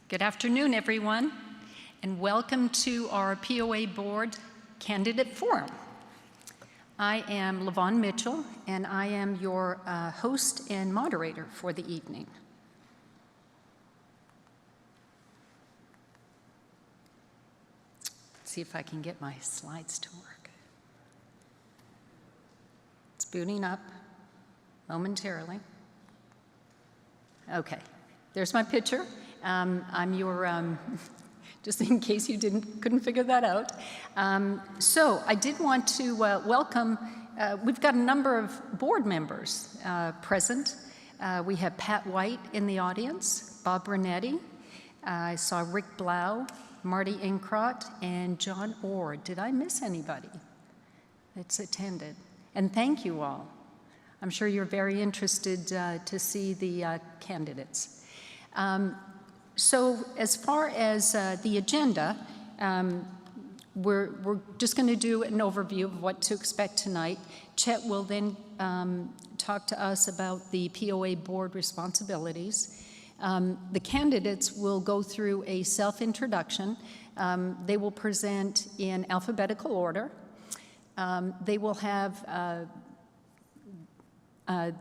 Good afternoon, everyone, and welcome to our POA Board Candidate Forum. I am LaVon Mitchell, and I am your host and moderator for the evening. Let's see if I can get my slides to work. It's booting up momentarily. Okay, there's my picture. I'm your, just in case you couldn't figure that out. So I did want to welcome, we've got a number of board members present. We have Pat White in the audience, Bob Brunetti. I saw Rick Blau, Marty Inkrot, and John Orr. Did I miss anybody that's attended? And thank you all. I'm sure you're very interested to see the candidates. So as far as the agenda, we're just going to do an overview of what to expect tonight. Chet will then talk to us about the POA board responsibilities. The candidates will go through a self-introduction. They will present in alphabetical order. They will have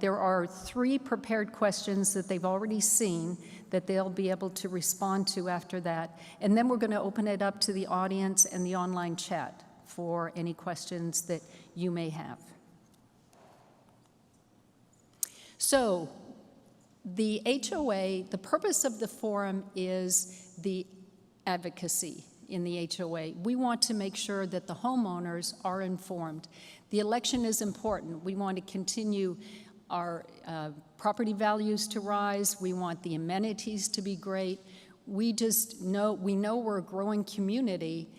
there are 3 prepared questions that they've already seen that they'll be able to respond to after that. And then we're going to open it up to the audience and the online chat for any questions that you may have. So the HOA, the purpose of the forum is the advocacy in the HOA. We want to make sure that the homeowners are informed. The election is important. We want to continue our property values to rise. We want the amenities to be great. We know we're a growing community,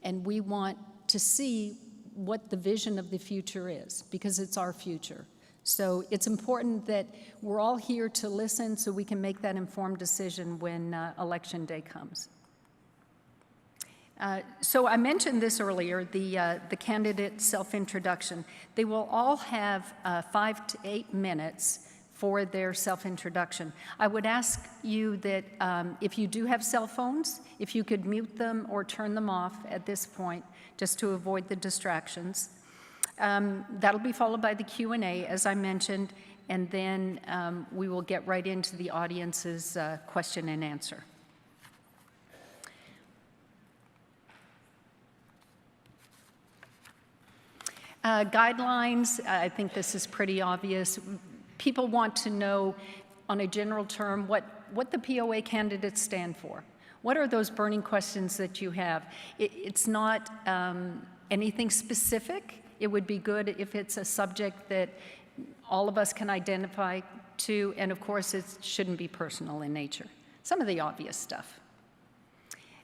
and we want to see what the vision of the future is, because it's our future. So it's important that we're all here to listen so we can make that informed decision when election day comes. So I mentioned this earlier, the candidate self-introduction. They will all have 5 to 8 minutes for their self-introduction. I would ask you that if you do have cell phones, if you could mute them or turn them off at this point, just to avoid the distractions. That'll be followed by the Q&A, as I mentioned, and then we will get right into the audience's question and answer. Guidelines, I think this is pretty obvious. People want to know, on a general term, what the POA candidates stand for. What are those burning questions that you have? It's not anything specific. It would be good if it's a subject that all of us can identify to, and of course, it shouldn't be personal in nature. Some of the obvious stuff.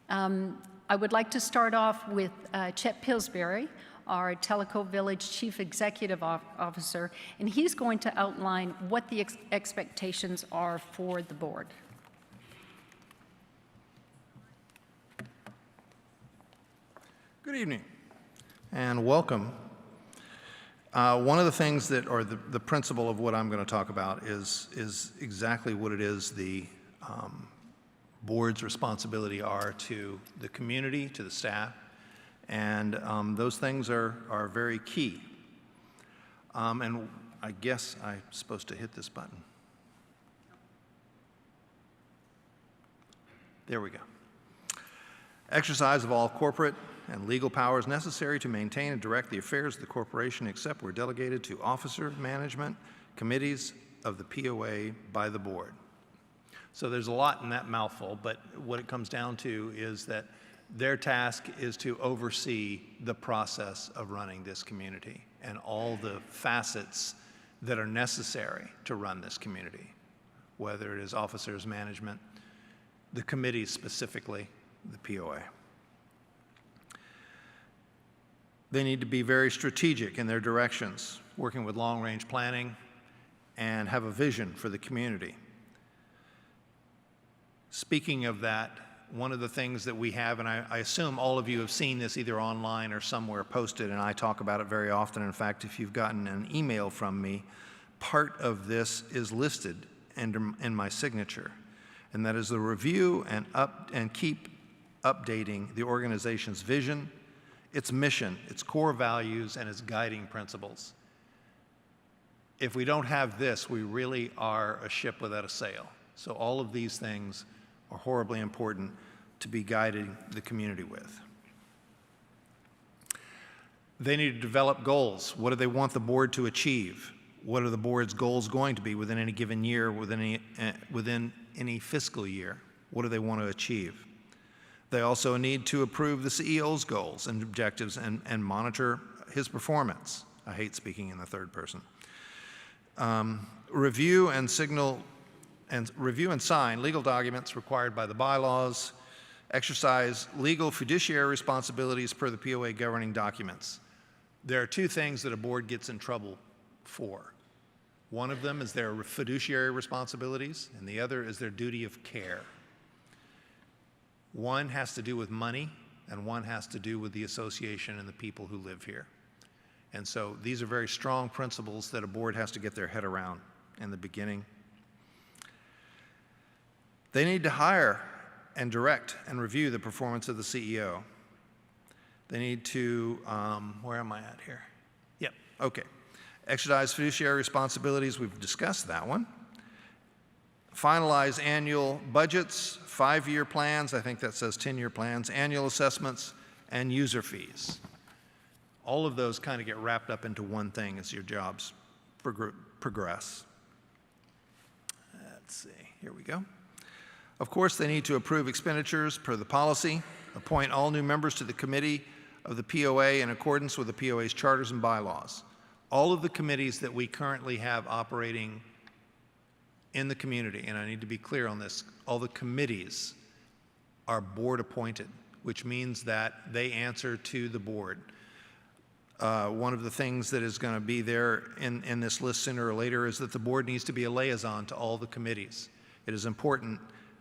I would like to start off with Chet Pillsbury, our Tellico Village Chief Executive Officer, and he's going to outline what the expectations are for the board. Good evening and welcome. One of the things that, or the principle of what I'm going to talk about is exactly what it is the board's responsibility are to the community, to the staff, and those things are very key. And I guess I'm supposed to hit this button. There we go. Exercise of all corporate and legal powers necessary to maintain and direct the affairs of the corporation, except where delegated to officer management committees of the POA by the board. So there's a lot in that mouthful, but what it comes down to is that their task is to oversee the process of running this community and all the facets that are necessary to run this community, whether it is officers, management, the committees specifically, the POA. They need to be very strategic in their directions, working with long-range planning and have a vision for the community. Speaking of that, one of the things that we have, and I assume all of you have seen this either online or somewhere posted, and I talk about it very often. In fact, if you've gotten an email from me, part of this is listed in my signature. and that is the review and keep updating the organization's vision, its mission, its core values, and its guiding principles. If we don't have this, we really are a ship without a sail. So all of these things are horribly important to be guiding the community with. They need to develop goals. What do they want the board to achieve? What are the board's goals going to be within any given year, within any fiscal year? What do they want to achieve? They also need to approve the CEO's goals and objectives and monitor his performance. I hate speaking in the third person. Review and sign legal documents required by the bylaws. Exercise legal fiduciary responsibilities per the POA governing documents. There are two things that a board gets in trouble for. One of them is their fiduciary responsibilities, and the other is their duty of care. One has to do with money, and one has to do with the association and the people who live here. And so these are very strong principles that a board has to get their head around in the beginning. They need to hire and direct and review the performance of the CEO. They need to, where am I at here? Yep, okay. Exercise fiduciary responsibilities, we've discussed that one. Finalize annual budgets, 5-year plans, I think that says 10-year plans, annual assessments, and user fees. All of those kind of get wrapped up into one thing as your jobs progress. Let's see, here we go. Of course, they need to approve expenditures per the policy, appoint all new members to the committee of the POA in accordance with the POA's charters and bylaws. All of the committees that we currently have operating in the community, and I need to be clear on this, all the committees are board appointed, which means that they answer to the board. One of the things that is going to be there in this list sooner or later is that the board needs to be a liaison to all the committees. It is important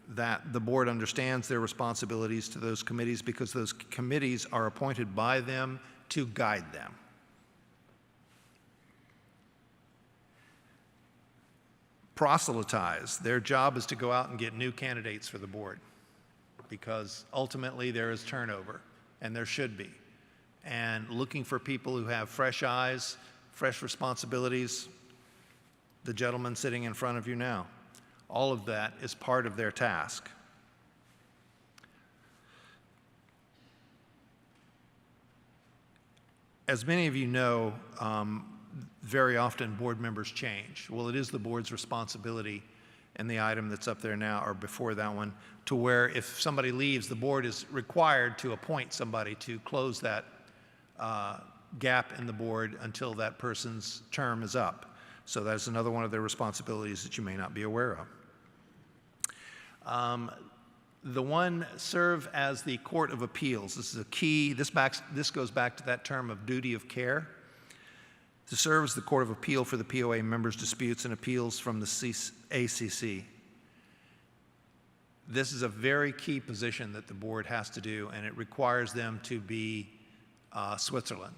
that the board understands their responsibilities to those committees because those committees are appointed by them to guide them. Proselytize. Their job is to go out and get new candidates for the board because ultimately there is turnover, and there should be. And looking for people who have fresh eyes, fresh responsibilities, the gentleman sitting in front of you now. All of that is part of their task. As many of you know, very often board members change. Well, it is the board's responsibility, and the item that's up there now, or before that one, to where if somebody leaves, the board is required to appoint somebody to close that gap in the board until that person's term is up. So that's another one of their responsibilities that you may not be aware of. The one, serve as the Court of Appeals. This is a key, this goes back to that term of duty of care. To serve as the Court of Appeal for the POA members' disputes and appeals from the ACC. This is a very key position that the board has to do, and it requires them to be Switzerland.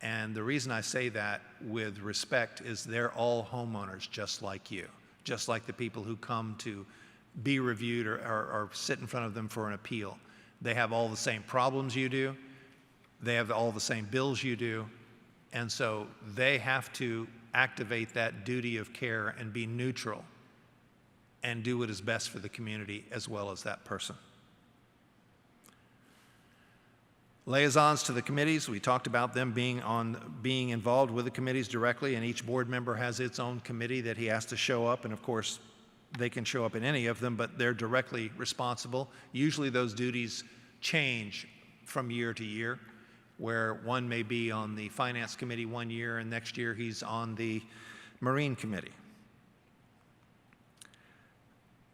And the reason I say that with respect is they're all homeowners just like you, just like the people who come to be reviewed or sit in front of them for an appeal. They have all the same problems you do. They have all the same bills you do. And so they have to activate that duty of care and be neutral and do what is best for the community as well as that person. Liaisons to the committees, we talked about them being involved with the committees directly, and each board member has its own committee that he has to show up, and of course they can show up in any of them, but they're directly responsible. Usually those duties change from year to year, where one may be on the finance committee one year and next year he's on the marine committee.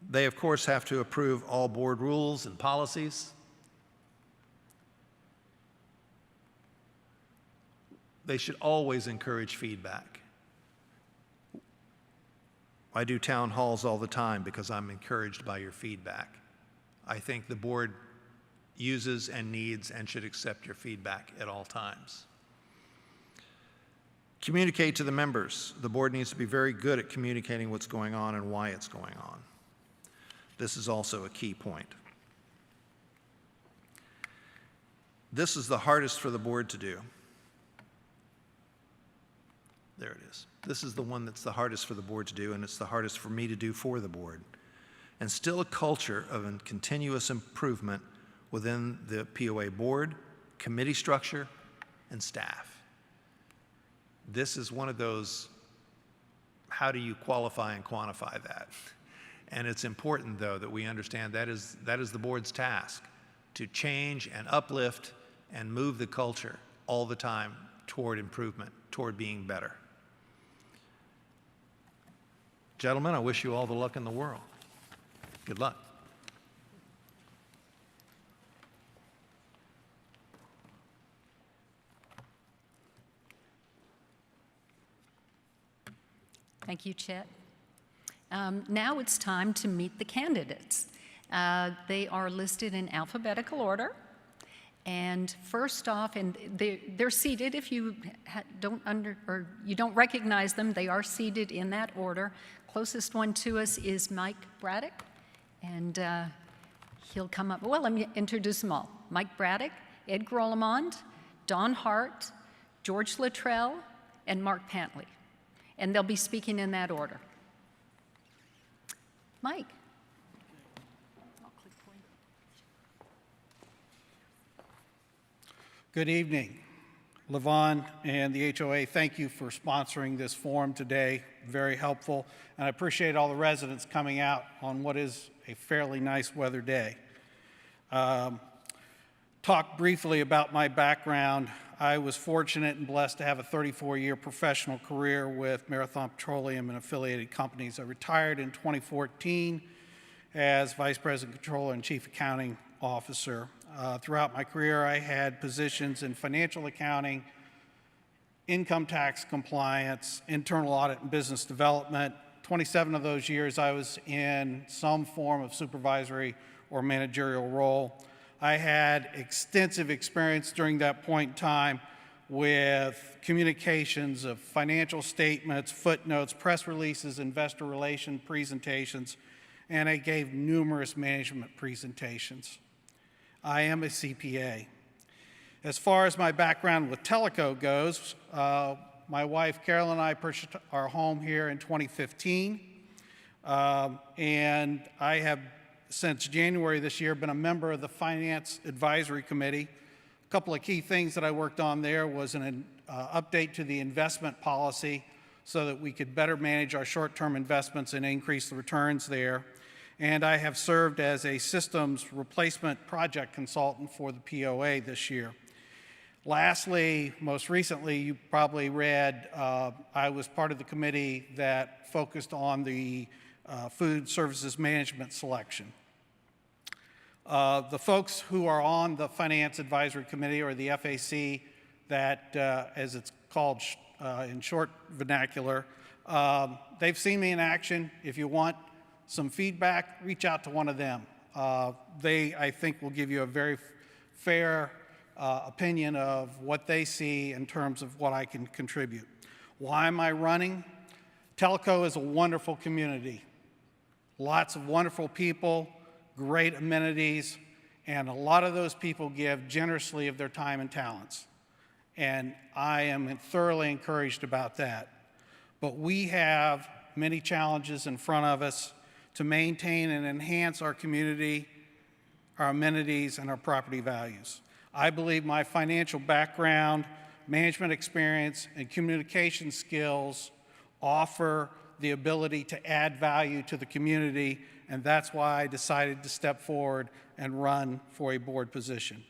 They of course have to approve all board rules and policies. They should always encourage feedback. I do town halls all the time because I'm encouraged by your feedback. I think the board uses and needs and should accept your feedback at all times. Communicate to the members. The board needs to be very good at communicating what's going on and why it's going on. This is also a key point. This is the hardest for the board to do. There it is. This is the one that's the hardest for the board to do, and it's the hardest for me to do for the board. Instill a culture of continuous improvement within the POA board, committee structure, and staff. This is one of those, how do you qualify and quantify that? And it's important, though, that we understand that is the board's task, to change and uplift and move the culture all the time toward improvement, toward being better. Gentlemen, I wish you all the luck in the world. Good luck. Thank you, Chet. Now it's time to meet the candidates. They are listed in alphabetical order. And first off, and they're seated. If you you don't recognize them, they are seated in that order. Closest one to us is Mike Braddock, and he'll come up. Well, let me introduce them all. Mike Braddock, Ed Grolemond, Don Hart, George Luttrell, and Mark Pantley. And they'll be speaking in that order. Mike. Good evening. Levon and the HOA, thank you for sponsoring this forum today. Very helpful. And I appreciate all the residents coming out on what is a fairly nice weather day. Talk briefly about my background. I was fortunate and blessed to have a 34-year professional career with Marathon Petroleum and affiliated companies. I retired in 2014 as Vice President Controller and Chief Accounting Officer. Throughout my career, I had positions in financial accounting, income tax compliance, internal audit, and business development. 27 of those years, I was in some form of supervisory or managerial role. I had extensive experience during that point in time with communications of financial statements, footnotes, press releases, investor relation presentations, and I gave numerous management presentations. I am a CPA. As far as my background with Teleco goes, my wife Carol and I purchased our home here in 2015, and I have since January this year been a member of the Finance Advisory Committee. A couple of key things that I worked on there was an update to the investment policy so that we could better manage our short-term investments and increase the returns there. And I have served as a systems replacement project consultant for the POA this year. Lastly, most recently, you probably read, I was part of the committee that focused on the food services management selection. The folks who are on the Finance Advisory Committee, or the FAC, that, as it's called in short vernacular, they've seen me in action. If you want some feedback, reach out to one of them. They, I think, will give you a very fair opinion of what they see in terms of what I can contribute. Why am I running? Telco is a wonderful community. Lots of wonderful people, great amenities, and a lot of those people give generously of their time and talents. And I am thoroughly encouraged about that. But we have many challenges in front of us to maintain and enhance our community, our amenities, and our property values. I believe my financial background, management experience, and communication skills offer the ability to add value to the community, and that's why I decided to step forward and run for a board position.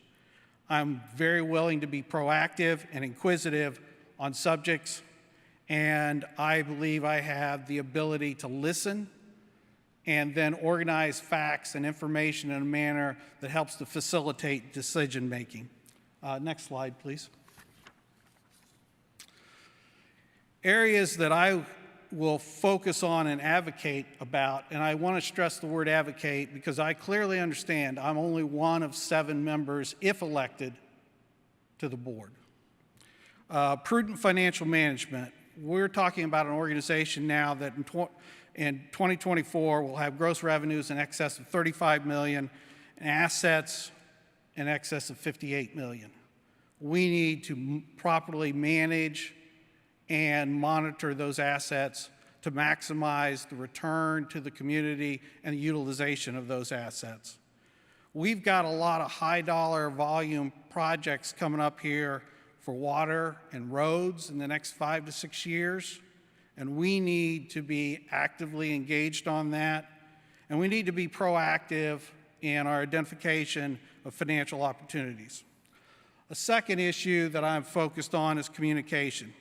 I'm very willing to be proactive and inquisitive on subjects, and I believe I have the ability to listen and then organize facts and information in a manner that helps to facilitate decision-making. Next slide, please. Areas that I will focus on and advocate about, and I want to stress the word advocate because I clearly understand I'm only one of 7 members, if elected, to the board. Prudent financial management. We're talking about an organization now that In 2024, we'll have gross revenues in excess of $35 million and assets in excess of $58 million. We need to properly manage and monitor those assets to maximize the return to the community and the utilization of those assets. We've got a lot of high dollar volume projects coming up here for water and roads in the next 5 to 6 years, and we need to be actively engaged on that, and we need to be proactive in our identification of financial opportunities. A second issue that I'm focused on is communication.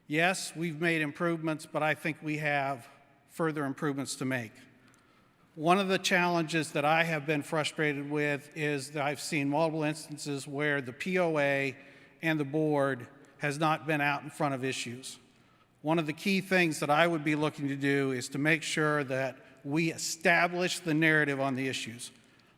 Yes, we've made improvements, but I think we have further improvements to make. One of the challenges that I have been frustrated with is that I've seen multiple instances where the POA and the board has not been out in front of issues. One of the key things that I would be looking to do is to make sure that we establish the narrative on the issues.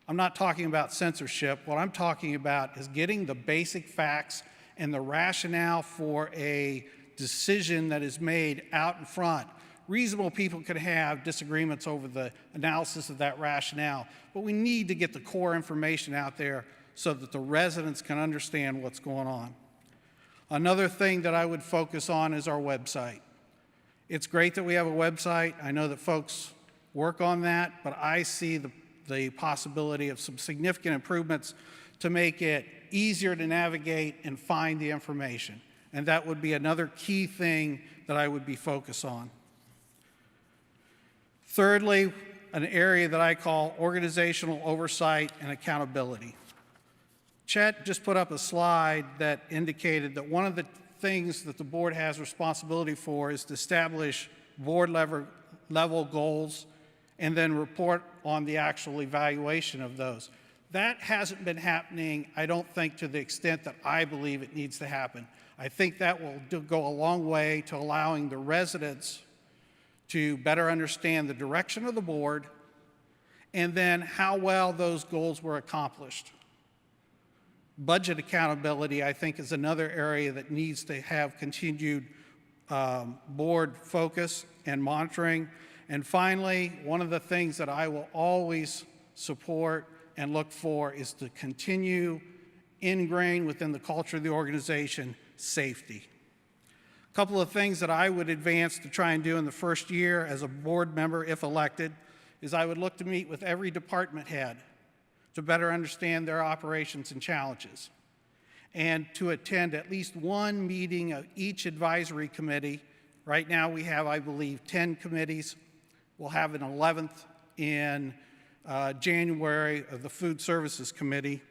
I'm not talking about censorship. What I'm talking about is getting the basic facts and the rationale for a decision that is made out in front. Reasonable people could have disagreements over the analysis of that rationale, but we need to get the core information out there so that the residents can understand what's going on. Another thing that I would focus on is our website. It's great that we have a website. I know that folks work on that, but I see the possibility of some significant improvements to make it easier to navigate and find the information. And that would be another key thing that I would be focused on. Thirdly, an area that I call organizational oversight and accountability. Chet just put up a slide that indicated that one of the things that the board has responsibility for is to establish board level goals and then report on the actual evaluation of those. That hasn't been happening, I don't think, to the extent that I believe it needs to happen. I think that will go a long way to allowing the residents to better understand the direction of the board and then how well those goals were accomplished. Budget accountability, I think, is another area that needs to have continued board focus and monitoring. And finally, one of the things that I will always support and look for is to continue ingrained within the culture of the organization safety. A couple of things that I would advance to try and do in the first year as a board member, if elected, is I would look to meet with every department head to better understand their operations and challenges, and to attend at least one meeting of each advisory committee. Right now we have, I believe, 10 committees. We'll have an 11th in January of the Food Services Committee,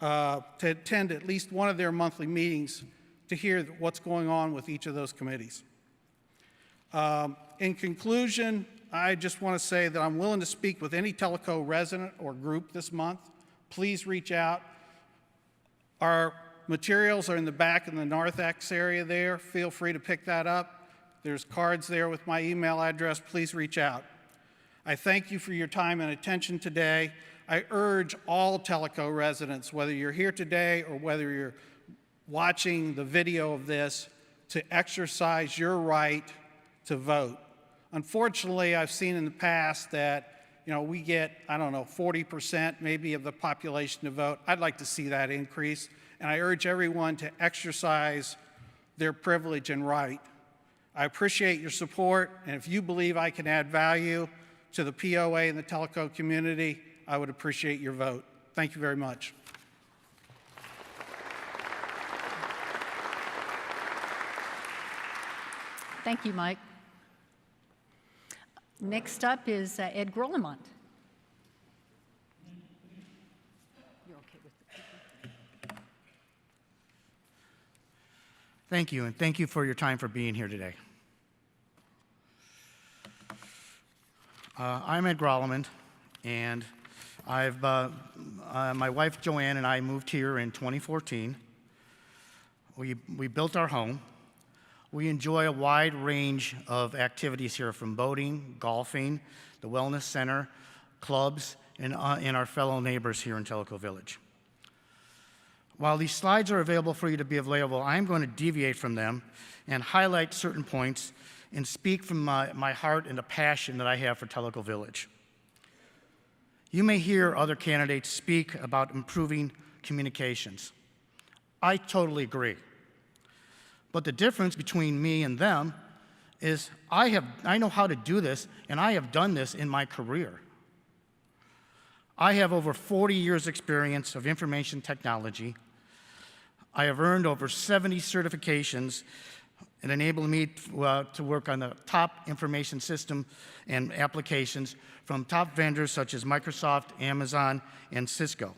to attend at least one of their monthly meetings to hear what's going on with each of those committees. In conclusion, I just want to say that I'm willing to speak with any Telco resident or group this month. Please reach out. Our materials are in the back in the Narthex area there. Feel free to pick that up. There's cards there with my email address. Please reach out. I thank you for your time and attention today. I urge all Telco residents, whether you're here today or whether you're watching the video of this, to exercise your right to vote. Unfortunately, I've seen in the past that, we get, 40% maybe of the population to vote. I'd like to see that increase, and I urge everyone to exercise their privilege and right. I appreciate your support, and if you believe I can add value to the POA and the Telco community, I would appreciate your vote. Thank you very much. Thank you, Mike. Next up is Ed Grollemont. You're okay with the Thank you, and thank you for your time for being here today. I'm Ed Grollemont, and my wife Joanne and I moved here in 2014. We built our home. We enjoy a wide range of activities here, from boating, golfing, the wellness center, clubs, and our fellow neighbors here in Telco Village. While these slides are available for you to be available, I'm going to deviate from them and highlight certain points and speak from my heart and the passion that I have for Tellico Village. You may hear other candidates speak about improving communications. I totally agree. But the difference between me and them is I know how to do this, and I have done this in my career. I have over 40 years' experience of information technology. I have earned over 70 certifications and enabled me to work on the top information system and applications from top vendors such as Microsoft, Amazon, and Cisco.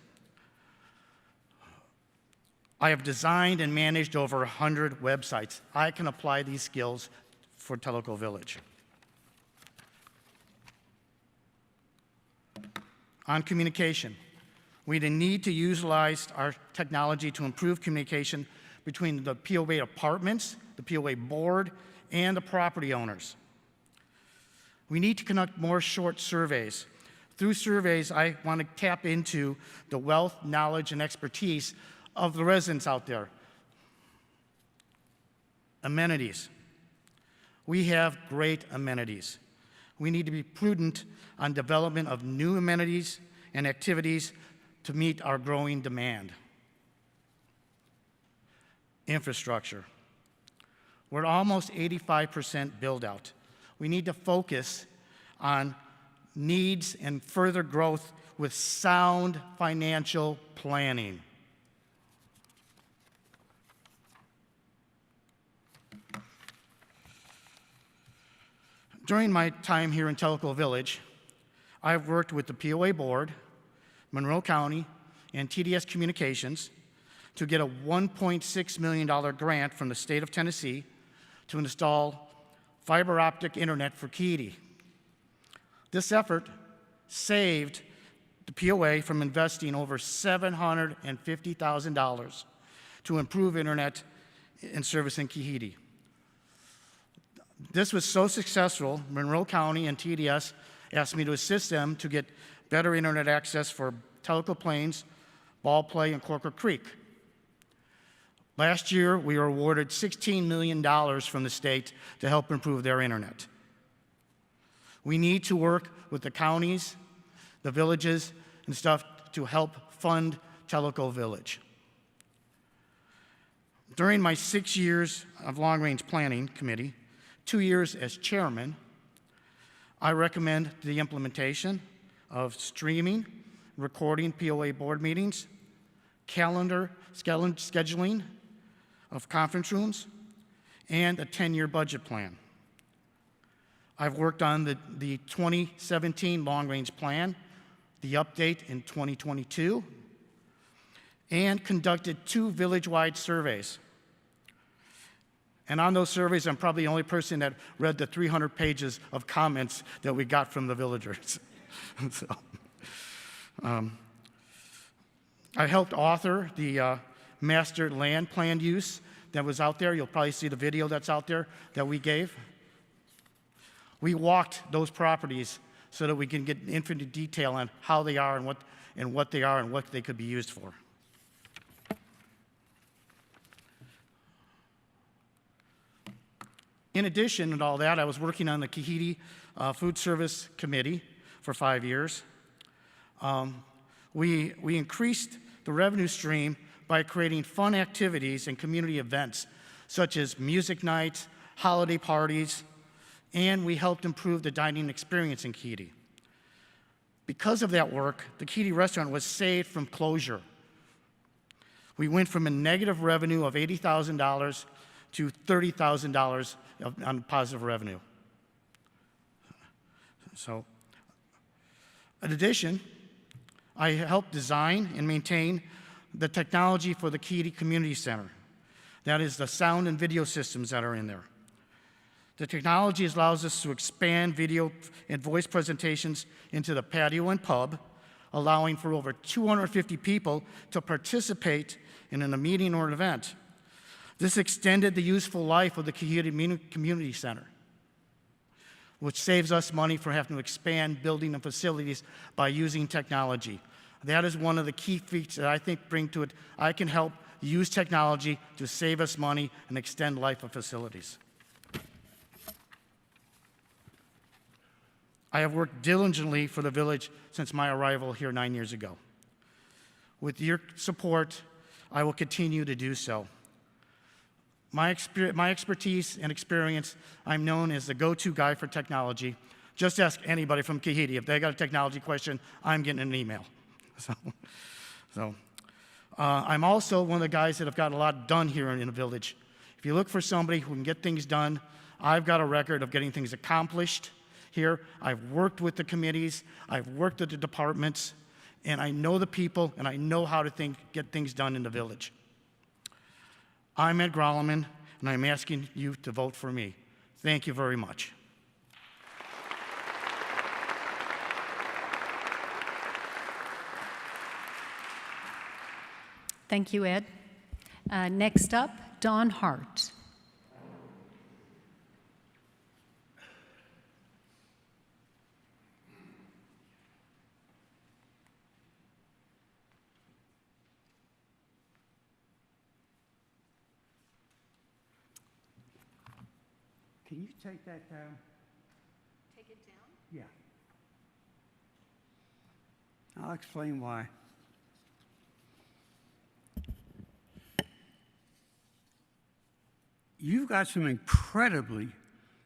I have designed and managed over 100 websites. I can apply these skills for Tellico Village. On communication, we need to utilize our technology to improve communication between the POA departments, the POA board, and the property owners. We need to conduct more short surveys. Through surveys, I want to tap into the wealth, knowledge, and expertise of the residents out there. Amenities. We have great amenities. We need to be prudent on development of new amenities and activities to meet our growing demand. Infrastructure. We're almost 85% build out. We need to focus on needs and further growth with sound financial planning. During my time here in Tellico Village, I've worked with the POA Board, Monroe County, and TDS Communications to get a $1.6 million grant from the state of Tennessee to install fiber optic internet for Keedy. This effort saved the POA from investing over $750,000 to improve internet and service in Keedy. This was so successful, Monroe County and TDS asked me to assist them to get better internet access for Tellico Plains, Ball Play, and Corker Creek. Last year, we were awarded $16 million from the state to help improve their internet. We need to work with the counties, the villages, and stuff to help fund Tellico Village. During my 6 years of long-range planning committee, 2 years as chairman, I recommend the implementation of streaming, recording POA board meetings, scheduling of conference rooms, and a 10-year budget plan. I've worked on the 2017 long-range plan, the update in 2022, and conducted 2 village-wide surveys. And on those surveys, I'm probably the only person that read the 300 pages of comments that we got from the villagers. I helped author the master land plan use that was out there. You'll probably see the video that's out there that we gave. We walked those properties so that we can get infinite detail on how they are and what they are and what they could be used for. In addition to all that, I was working on the Keedy Food Service Committee for 5 years. We increased the revenue stream by creating fun activities and community events, such as music nights, holiday parties, and we helped improve the dining experience in Keedy. Because of that work, the Keedy restaurant was saved from closure. We went from a negative revenue of $80,000 to $30,000 on positive revenue. So, in addition, I helped design and maintain the technology for the Keedy Community Center. That is the sound and video systems that are in there. The technology allows us to expand video and voice presentations into the patio and pub, allowing for over 250 people to participate in a meeting or an event. This extended the useful life of the Keedy Community Center, which saves us money for having to expand building and facilities by using technology. That is one of the key features that I think bring to it. I can help use technology to save us money and extend life of facilities. I have worked diligently for the village since my arrival here 9 years ago. With your support, I will continue to do so. My expertise and experience, I'm known as the go-to guy for technology. Just ask anybody from Kahidi. If they got a technology question, I'm getting an email. I'm also one of the guys that have got a lot done here in the village. If you look for somebody who can get things done, I've got a record of getting things accomplished here. I've worked with the committees, I've worked with the departments, and I know the people, and I know how to get things done in the village. I'm Ed Grolleman, and I'm asking you to vote for me. Thank you very much. Thank you, Ed. Next up, Dawn Hart. Can you take that down? Take it down. Yeah. I'll explain why. You've got some incredibly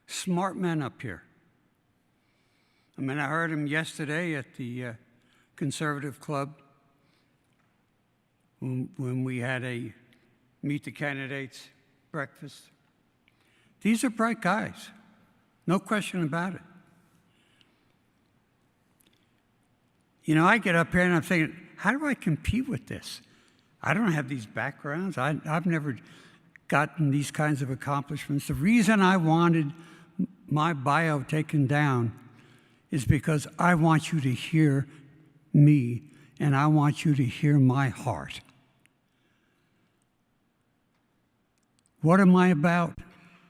smart men up here. I mean, I heard them yesterday at the Conservative Club when we had a Meet the Candidates breakfast. These are bright guys, no question about it. You know, I get up here and I'm thinking, how do I compete with this? I don't have these backgrounds. I've never gotten these kinds of accomplishments. The reason I wanted my bio taken down is because I want you to hear me and I want you to hear my heart. What am I about?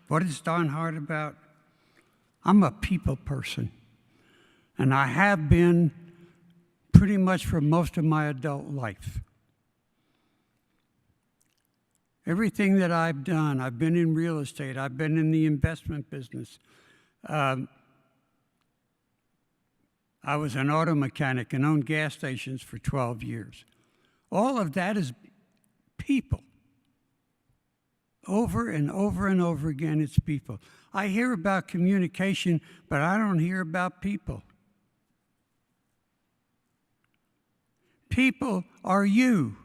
What is Dawn Hart about? I'm a people person, and I have been pretty much for most of my adult life. Everything that I've done, I've been in real estate, I've been in the investment business. I was an auto mechanic and owned gas stations for 12 years. All of that is people. Over and over and over again, it's people. I hear about communication, but I don't hear about people. People are you,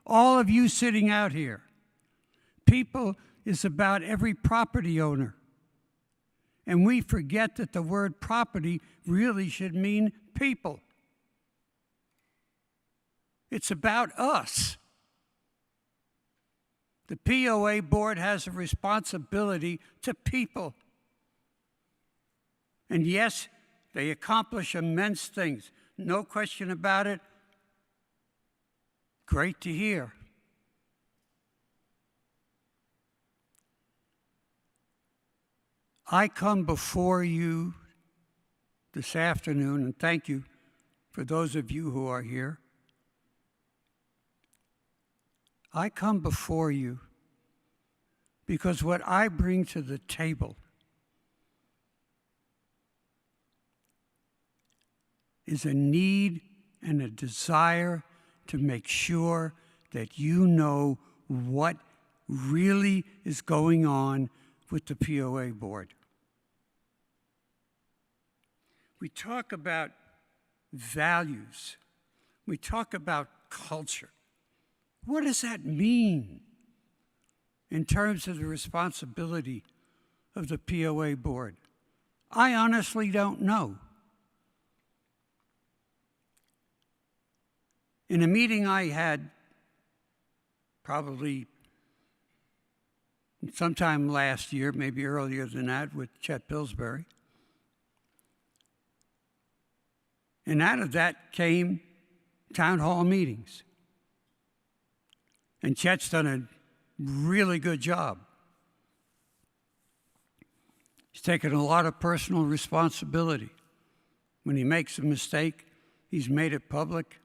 all of you sitting out here. People is about every property owner. And we forget that the word property really should mean people. It's about us. The POA board has a responsibility to people. And yes, they accomplish immense things. No question about it. Great to hear. I come before you this afternoon, and thank you for those of you who are here. I come before you because what I bring to the table is a need and a desire to make sure that you know what really is going on with the POA board. We talk about values. We talk about culture. What does that mean in terms of the responsibility of the POA board? I honestly don't know. In a meeting I had probably sometime last year, maybe earlier than that, with Chet Pillsbury, and out of that came town hall meetings. And Chet's done a really good job. He's taken a lot of personal responsibility. When he makes a mistake, he's made it public.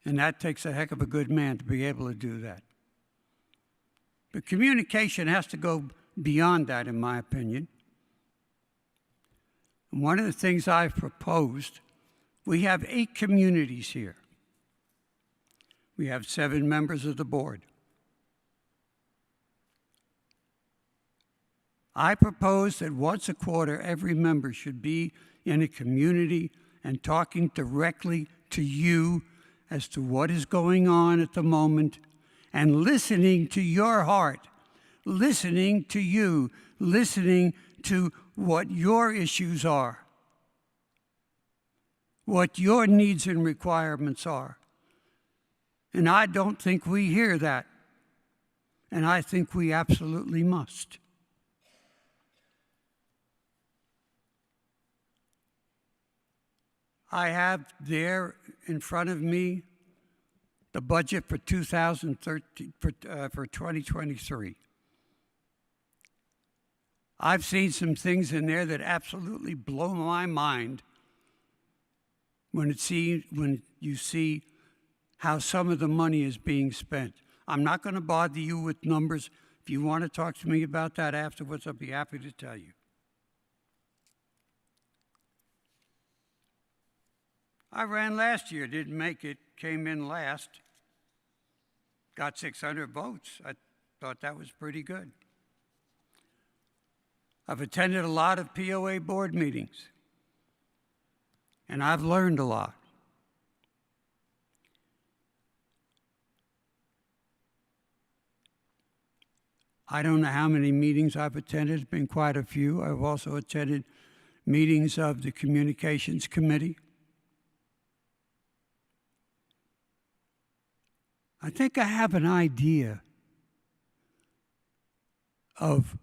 And that takes a heck of a good man to be able to do that. But communication has to go beyond that, in my opinion. And one of the things I've proposed, we have 8 communities here. We have 7 members of the board. I propose that once a quarter, every member should be in a community and talking directly to you as to what is going on at the moment and listening to your heart, listening to you, listening to what your issues are, what your needs and requirements are. And I don't think we hear that. And I think we absolutely must. I have there in front of me the budget for 2023. I've seen some things in there that absolutely blow my mind when you see how some of the money is being spent. I'm not going to bother you with numbers. If you want to talk to me about that afterwards, I'll be happy to tell you. I ran last year, didn't make it, came in last, got 600 votes. I thought that was pretty good. I've attended a lot of POA board meetings, and I've learned a lot. I don't know how many meetings I've attended. It's been quite a few. I've also attended meetings of the Communications Committee. I think I have an idea of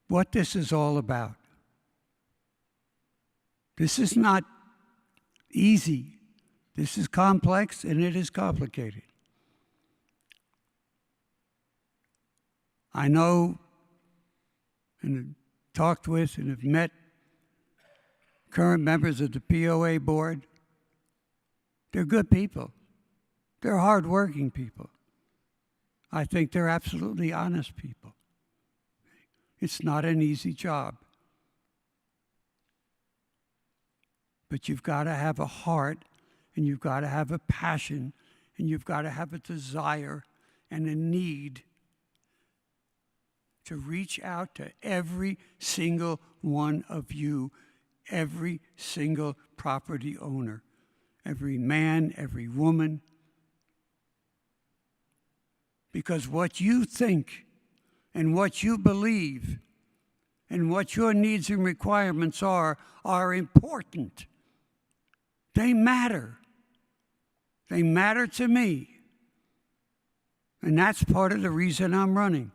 what this is all about. This is not easy. This is complex and it is complicated. I know and have talked with and have met current members of the POA board. They're good people. They're hardworking people. I think they're absolutely honest people. It's not an easy job. But you've got to have a heart, and you've got to have a passion, and you've got to have a desire and a need to reach out to every single one of you, every single property owner, every man, every woman. Because what you think and what you believe and what your needs and requirements are important. They matter. They matter to me. And that's part of the reason I'm running.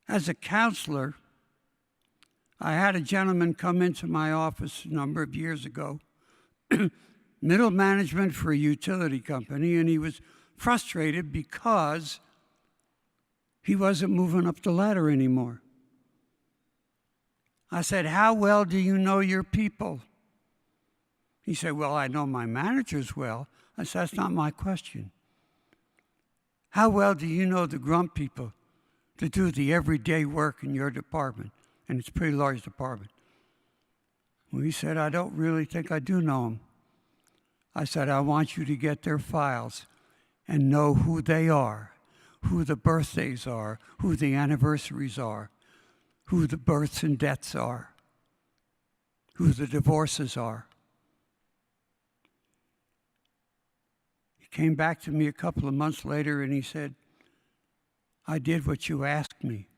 As a counselor, I had a gentleman come into my office a number of years ago, middle management for a utility company, and he was frustrated because he wasn't moving up the ladder anymore. I said, "How well do you know your people?" He said, "Well, I know my managers well." I said, "That's not my question. How well do you know the grunt people to do the everyday work in your department?" And it's a pretty large department. Well, he said, "I don't really think I do know them." I said, "I want you to get their files and know who they are, who the birthdays are, who the anniversaries are, who the births and deaths are, who the divorces are." He came back to me a couple of months later and he said, "I did what you asked me."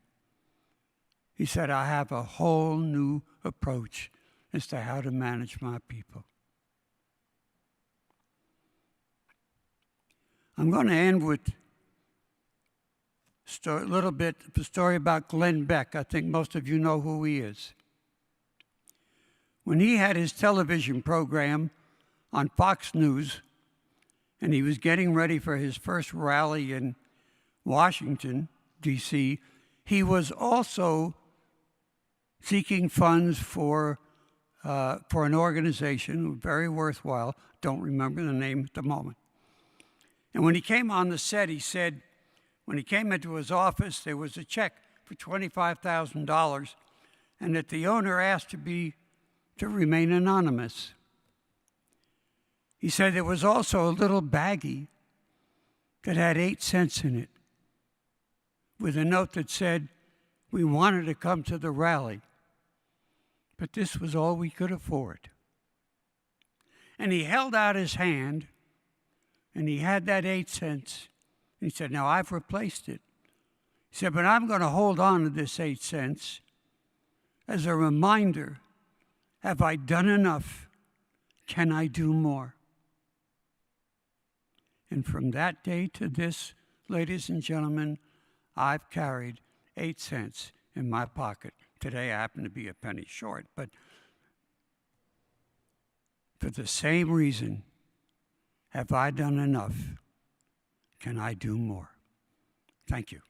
He said, "I have a whole new approach as to how to manage my people." I'm going to end with a little bit of a story about Glenn Beck. I think most of you know who he is. When he had his television program on Fox News, and he was getting ready for his first rally in Washington, D.C., he was also seeking funds for an organization, very worthwhile. Don't remember the name at the moment. And when he came on the set, he said, when he came into his office, there was a check for $25,000 and that the owner asked to remain anonymous. He said there was also a little baggie that had 8 cents in it with a note that said, "We wanted to come to the rally, but this was all we could afford." And he held out his hand, and he had that 8 cents. And he said, "Now I've replaced it." He said, "But I'm going to hold on to this 8 cents as a reminder. Have I done enough? Can I do more?" And from that day to this, ladies and gentlemen, I've carried 8 cents in my pocket. Today I happen to be a penny short, but for the same reason, have I done enough? Can I do more? Thank you.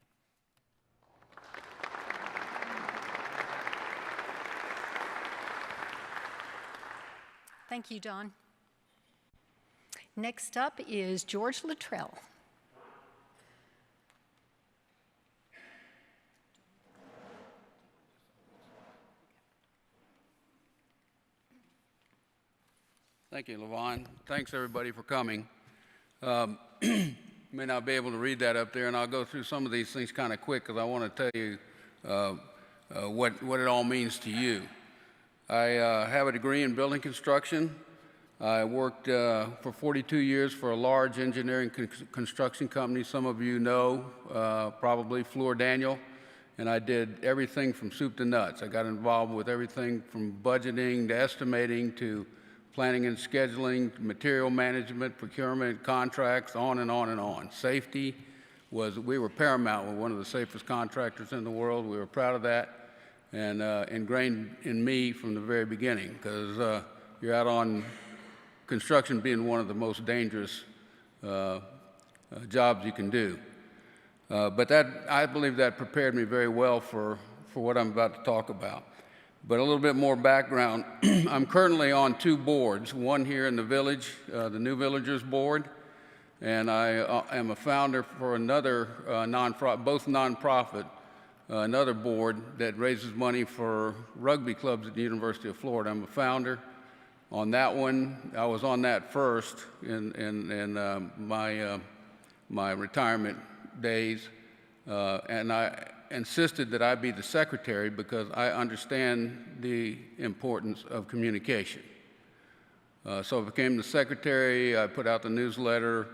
Thank you, Don. Next up is George Luttrell. Thank you, LaVon. Thanks, everybody, for coming. May not be able to read that up there, and I'll go through some of these things kind of quick because I want to tell you what it all means to you. I have a degree in building construction. I worked for 42 years for a large engineering construction company. Some of you know, probably Fluor Daniel, and I did everything from soup to nuts. I got involved with everything from budgeting to estimating to planning and scheduling, material management, procurement, contracts, on and on and on. Safety we were paramount. We're one of the safest contractors in the world. We were proud of that, and ingrained in me from the very beginning, because you're out on construction being one of the most dangerous jobs you can do. But I believe that prepared me very well for what I'm about to talk about. But a little bit more background. I'm currently on 2 boards, one here in the village, the New Villagers Board, and I am a founder for another both nonprofit, another board that raises money for rugby clubs at the University of Florida. I'm a founder on that one. I was on that first in my retirement days, and I insisted that I be the secretary because I understand the importance of communication. So I became the secretary. I put out the newsletter,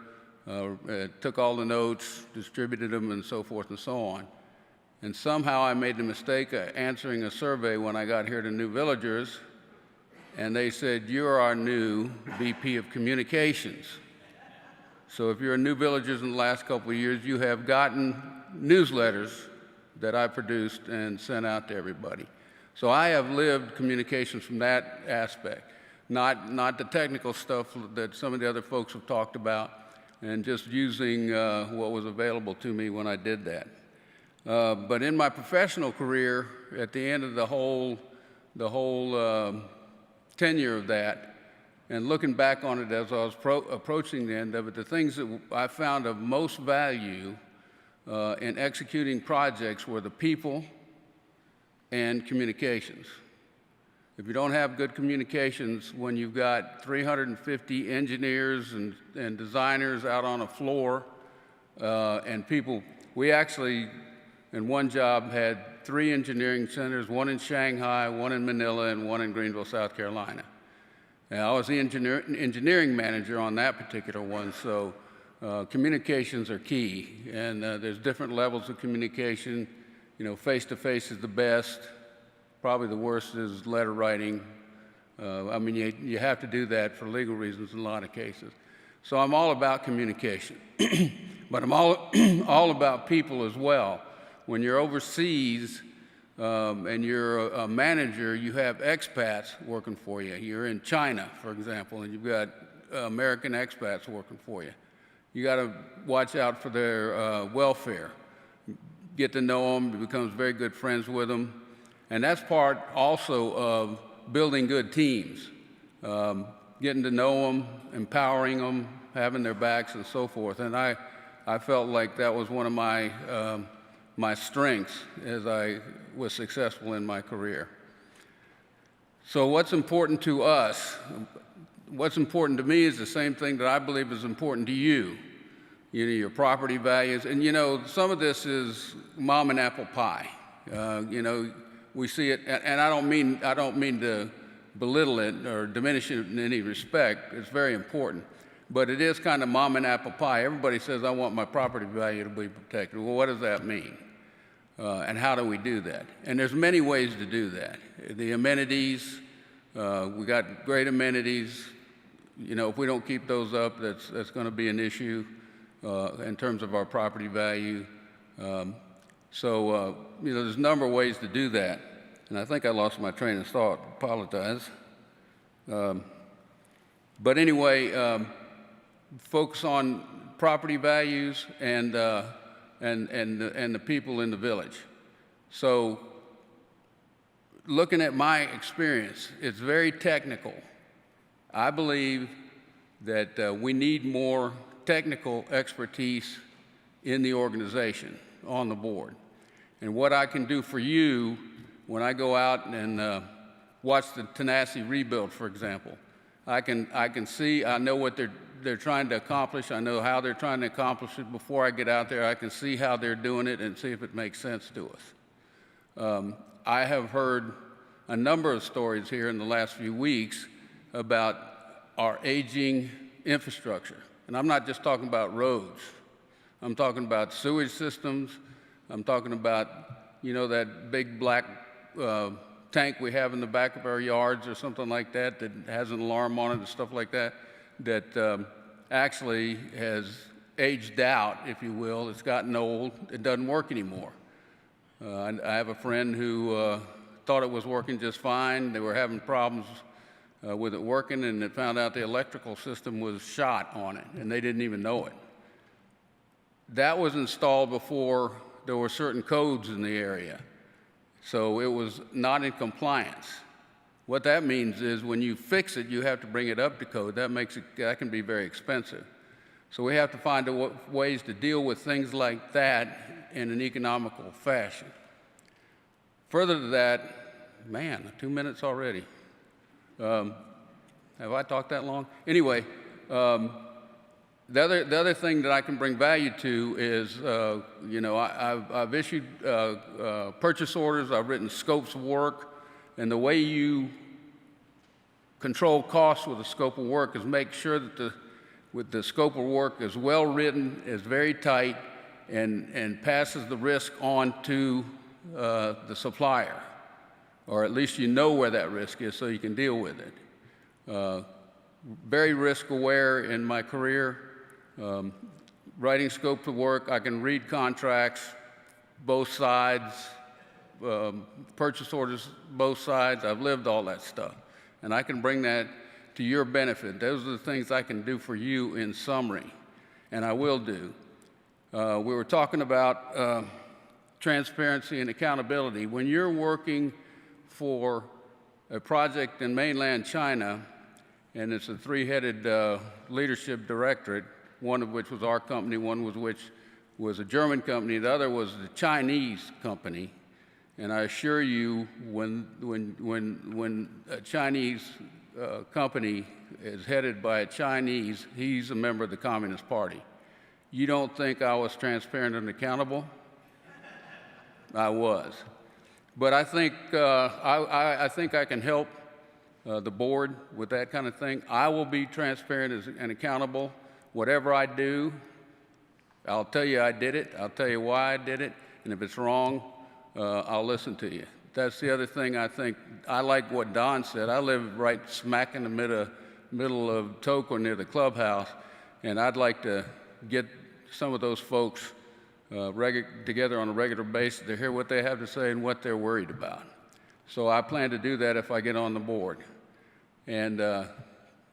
took all the notes, distributed them, and so forth and so on. And somehow I made the mistake of answering a survey when I got here to New Villagers, and they said, "You're our new VP of Communications." So if you're a New Villagers in the last couple of years, you have gotten newsletters that I produced and sent out to everybody. So I have lived communications from that aspect, not the technical stuff that some of the other folks have talked about, and just using what was available to me when I did that. But in my professional career, at the end of the whole tenure of that, and looking back on it as I was approaching the end of it, the things that I found of most value in executing projects were the people and communications. If you don't have good communications, when you've got 350 engineers and designers out on a floor, and people, we actually, in one job, had 3 engineering centers, one in Shanghai, one in Manila, and one in Greenville, South Carolina. And I was the engineering manager on that particular one, so communications are key, and there's different levels of communication. You know, face-to-face is the best. Probably the worst is letter writing. I mean, you have to do that for legal reasons in a lot of cases. So I'm all about communication, but I'm all about people as well. When you're overseas and you're a manager, you have expats working for you. You're in China, for example, and you've got American expats working for you. You got to watch out for their welfare. Get to know them, become very good friends with them. And that's part also of building good teams. Getting to know them, empowering them, having their backs and so forth. And I felt like that was one of my my strengths as I was successful in my career. So what's important to us, what's important to me is the same thing that I believe is important to you. You know, your property values. And you know, some of this is mom and apple pie. You know, we see it, and I don't mean to belittle it or diminish it in any respect. It's very important. But it is kind of mom and apple pie. Everybody says, I want my property value to be protected. Well, what does that mean? And how do we do that? And there's many ways to do that. The amenities, we got great amenities. You know, if we don't keep those up, that's going to be an issue in terms of our property value. You know, there's a number of ways to do that. And I think I lost my train of thought. Apologize. But anyway, focus on property values and the people in the village. So looking at my experience, it's very technical. I believe that we need more technical expertise in the organization, on the board. And what I can do for you when I go out and watch the Tenacity rebuild, for example, I can see, I know what they're trying to accomplish. I know how they're trying to accomplish it. Before I get out there, I can see how they're doing it and see if it makes sense to us. I have heard a number of stories here in the last few weeks about our aging infrastructure. And I'm not just talking about roads. I'm talking about sewage systems. I'm talking about, you know, that big black tank we have in the back of our yards or something like that that has an alarm on it and stuff like that, that actually has aged out, if you will. It's gotten old. It doesn't work anymore. I have a friend who thought it was working just fine. They were having problems with it working, and they found out the electrical system was shot on it, and they didn't even know it. That was installed before there were certain codes in the area, so it was not in compliance. What that means is when you fix it, you have to bring it up to code. That can be very expensive. So we have to find ways to deal with things like that in an economical fashion. Further to that, man, 2 minutes already. Have I talked that long? Anyway, the other thing that I can bring value to is, you know, I've issued purchase orders, I've written scopes of work, and the way you control costs with a scope of work is make sure that the scope of work is well written, is very tight, and passes the risk on to the supplier, or at least you know where that risk is so you can deal with it. Very risk aware in my career. Writing scope of work, I can read contracts, both sides, purchase orders, both sides. I've lived all that stuff. And I can bring that to your benefit. Those are the things I can do for you in summary, and I will do. We were talking about transparency and accountability. When you're working for a project in mainland China, and it's a three-headed leadership directorate, one of which was our company, one was which was a German company, the other was the Chinese company. And I assure you, when a Chinese company is headed by a Chinese, he's a member of the Communist Party. You don't think I was transparent and accountable? I was. But I think I can help the board with that kind of thing. I will be transparent and accountable. Whatever I do, I'll tell you I did it. I'll tell you why I did it. And if it's wrong, I'll listen to you. That's the other thing I think. I like what Don said. I live right smack in the middle of Toco near the clubhouse, and I'd like to get some of those folks together on a regular basis to hear what they have to say and what they're worried about. So I plan to do that if I get on the board. And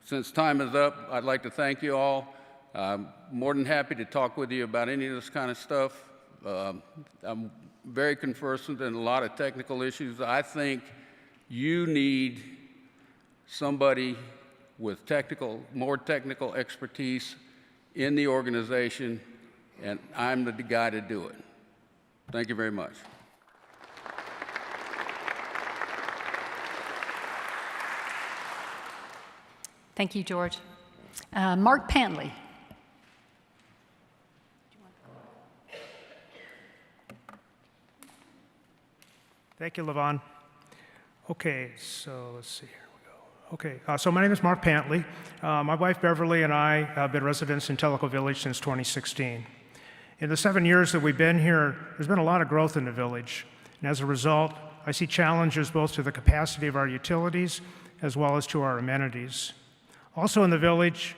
since time is up, I'd like to thank you all. I'm more than happy to talk with you about any of this kind of stuff. I'm very conversant in a lot of technical issues. I think you need somebody with more technical expertise in the organization, and I'm the guy to do it. Thank you very much. Thank you, George. Mark Pantley. Thank you, Levon. Okay, so let's see, here we go. Okay, so my name is Mark Pantley. My wife Beverly and I have been residents in Tellico Village since 2016. In the 7 years that we've been here, there's been a lot of growth in the village. And as a result, I see challenges both to the capacity of our utilities as well as to our amenities. Also in the village,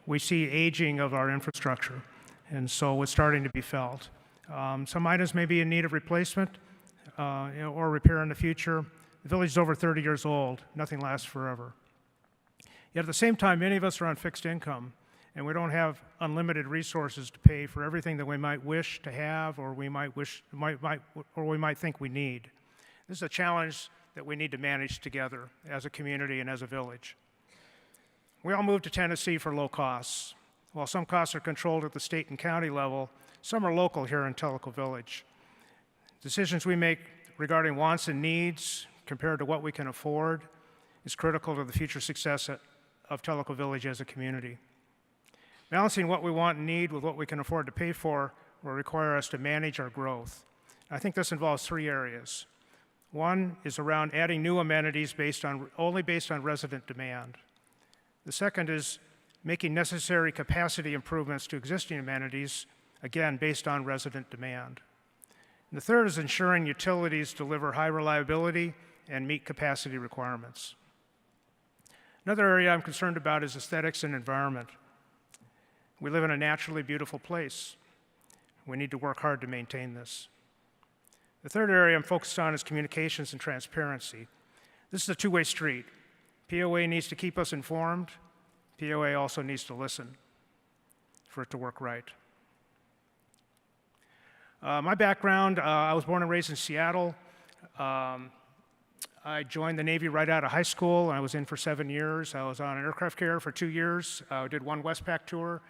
we see aging of our infrastructure, and so it's starting to be felt. Some items may be in need of replacement, or repair in the future. The village is over 30 years old. Nothing lasts forever. Yet at the same time, many of us are on fixed income, and we don't have unlimited resources to pay for everything that we might wish to have, or we might think we need. This is a challenge that we need to manage together as a community and as a village. We all moved to Tennessee for low costs. While some costs are controlled at the state and county level, some are local here in Tellico Village. Decisions we make regarding wants and needs compared to what we can afford is critical to the future success of Tellico Village as a community. Balancing what we want and need with what we can afford to pay for will require us to manage our growth. I think this involves 3 areas. One is around adding new amenities only based on resident demand. The second is making necessary capacity improvements to existing amenities, again, based on resident demand. And the third is ensuring utilities deliver high reliability and meet capacity requirements. Another area I'm concerned about is aesthetics and environment. We live in a naturally beautiful place. We need to work hard to maintain this. The third area I'm focused on is communications and transparency. This is a two-way street. POA needs to keep us informed. POA also needs to listen for it to work right. My background, I was born and raised in Seattle. I joined the Navy right out of high school, and I was in for 7 years. I was on an aircraft carrier for 2 years. I did one Westpac tour.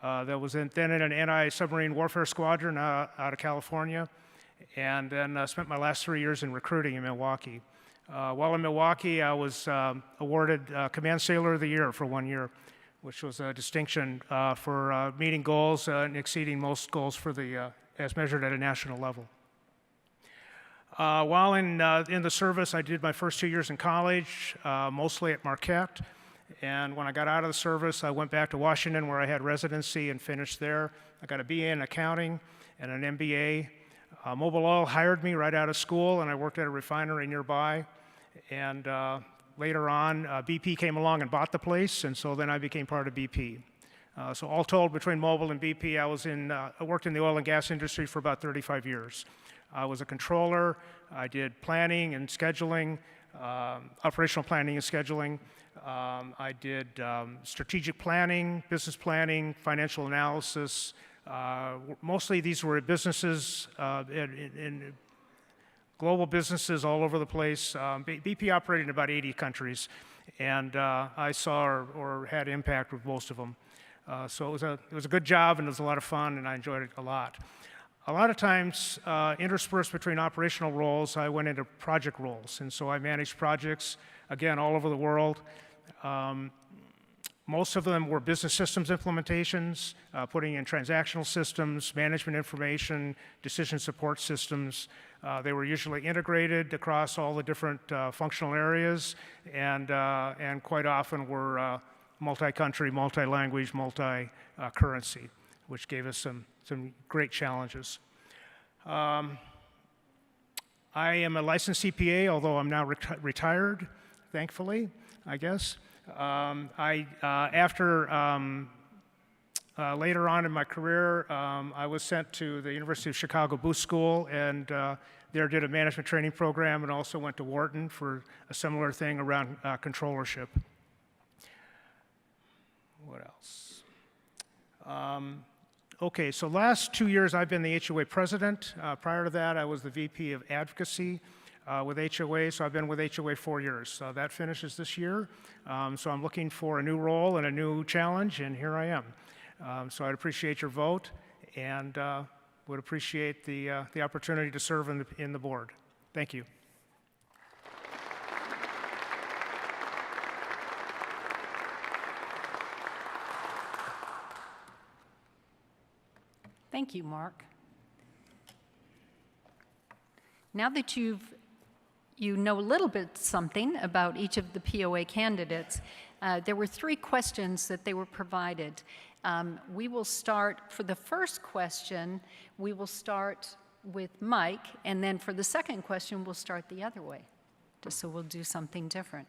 That was then in an anti-submarine warfare squadron out of California, and then spent my last 3 years in recruiting in Milwaukee. While in Milwaukee, I was awarded Command Sailor of the Year for 1 year, which was a distinction for meeting goals and exceeding most goals for the as measured at a national level. While in the service, I did my first 2 years in college, mostly at Marquette. And when I got out of the service, I went back to Washington where I had residency and finished there. I got a BA in accounting and an MBA. Mobil Oil hired me right out of school, and I worked at a refinery nearby. And later on, BP came along and bought the place, and so then I became part of BP. So all told, between Mobil and BP, I worked in the oil and gas industry for about 35 years. I was a controller. I did planning and scheduling, operational planning and scheduling. I did strategic planning, business planning, financial analysis. Mostly these were businesses, in global businesses all over the place. BP operated in about 80 countries, and I saw or had impact with most of them. So it was a good job, and it was a lot of fun, and I enjoyed it a lot. A lot of times, interspersed between operational roles, I went into project roles, and so I managed projects, again, all over the world. Most of them were business systems implementations, putting in transactional systems, management information, decision support systems. They were usually integrated across all the different functional areas, and quite often were multi-country, multi-language, multi-currency, which gave us some great challenges. I am a licensed CPA, although I'm now retired, thankfully, I guess. Later on in my career, I was sent to the University of Chicago Booth School, and there did a management training program, and also went to Wharton for a similar thing around controllership. What else? Okay, so last 2 years I've been the HOA president. Prior to that, I was the VP of advocacy with HOA, so I've been with HOA 4 years. So that finishes this year. So I'm looking for a new role and a new challenge, and here I am. So I'd appreciate your vote, and would appreciate the opportunity to serve in the board. Thank you. Thank you, Mark. Now that you know a little bit something about each of the POA candidates, there were 3 questions that they were provided. We will start, for the first question, we will start with Mike, and then for the second question, we'll start the other way, just so we'll do something different.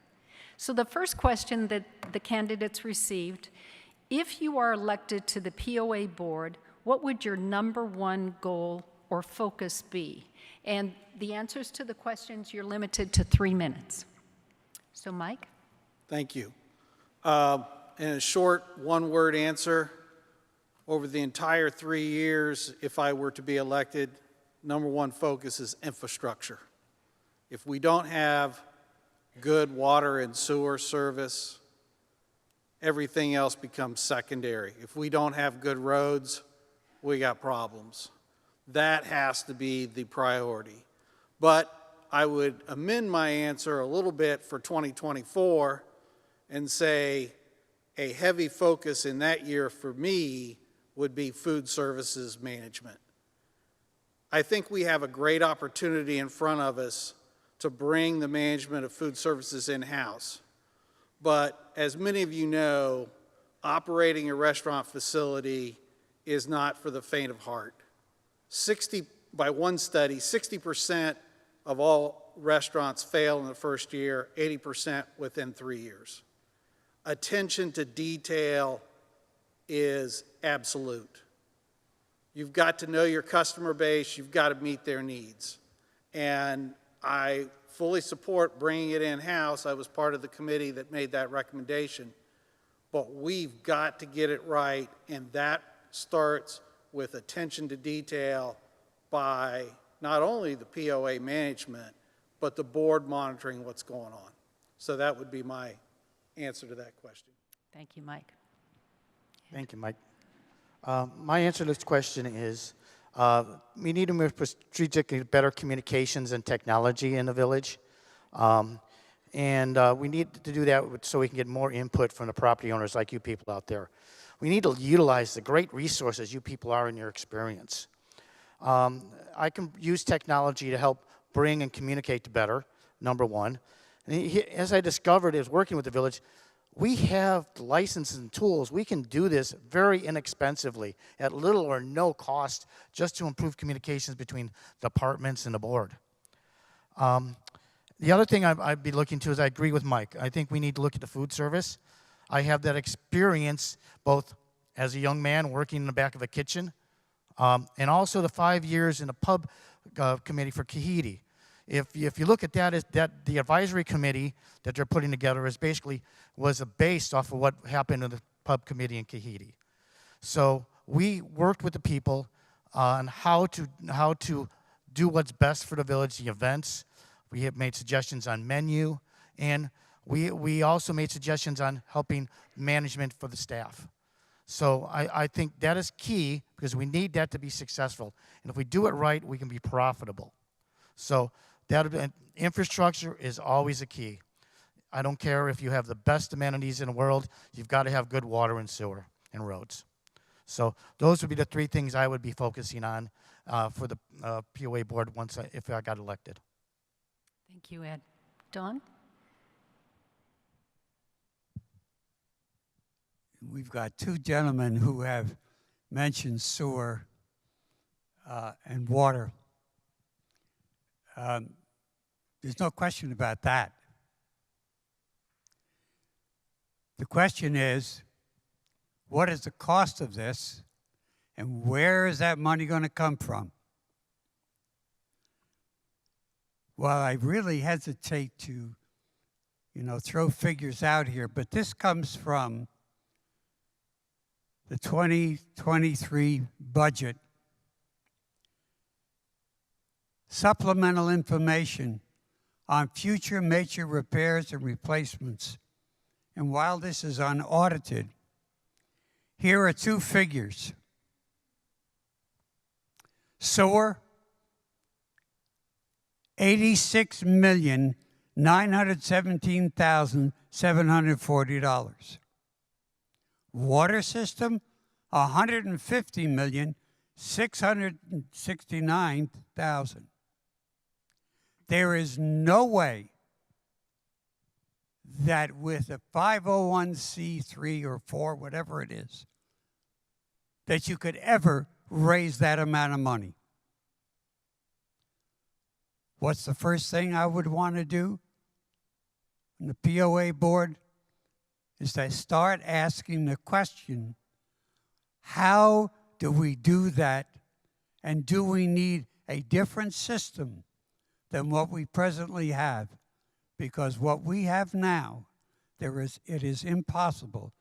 So the first question that the candidates received, if you are elected to the POA board, what would your #1 goal or focus be? And the answers to the questions, you're limited to 3 minutes. So Mike? Thank you. In a short, one-word answer, over the entire 3 years, if I were to be elected, #1 focus is infrastructure. If we don't have good water and sewer service, everything else becomes secondary. If we don't have good roads, we got problems. That has to be the priority. But I would amend my answer a little bit for 2024 and say a heavy focus in that year for me would be food services management. I think we have a great opportunity in front of us to bring the management of food services in-house. But as many of you know, operating a restaurant facility is not for the faint of heart. By one study, 60% of all restaurants fail in the first year, 80% within 3 years. Attention to detail is absolute. You've got to know your customer base, you've got to meet their needs. And I fully support bringing it in-house. I was part of the committee that made that recommendation. But we've got to get it right, and that starts with attention to detail by not only the POA management, but the board monitoring what's going on. So that would be my answer to that question. Thank you, Mike. Thank you, Mike. My answer to this question is we need to move for strategic better communications and technology in the village. We need to do that so we can get more input from the property owners like you people out there. We need to utilize the great resources you people are in your experience. I can use technology to help bring and communicate better, #1. And as I discovered as working with the village, we have the licenses and tools. We can do this very inexpensively at little or no cost just to improve communications between departments and the board. The other thing I'd be looking to is I agree with Mike. I think we need to look at the food service. I have that experience both as a young man working in the back of a kitchen and also the 5 years in the pub committee for Kahidi. If you look at that, the advisory committee that they're putting together was based off of what happened in the pub committee in Kahidi. So we worked with the people on how to do what's best for the village, the events. We have made suggestions on menu, and we also made suggestions on helping management for the staff. So I think that is key because we need that to be successful. And if we do it right, we can be profitable. So infrastructure is always a key. I don't care if you have the best amenities in the world, you've got to have good water and sewer and roads. So those would be the 3 things I would be focusing on for the POA board if I got elected. Thank you, Ed. Dawn? We've got 2 gentlemen who have mentioned sewer and water. There's no question about that. The question is, what is the cost of this, and where is that money going to come from? Well, I really hesitate to, throw figures out here, but this comes from the 2023 budget. Supplemental information on future major repairs and replacements. And while this is unaudited, here are 2 figures. Sewer, $86,917,740. Water system, $150,669,000. There is no way that with a 501c3 or 4, whatever it is, that you could ever raise that amount of money. What's the first thing I would want to do on the POA board is to start asking the question, how do we do that, and do we need a different system than what we presently have? Because what we have now, it is impossible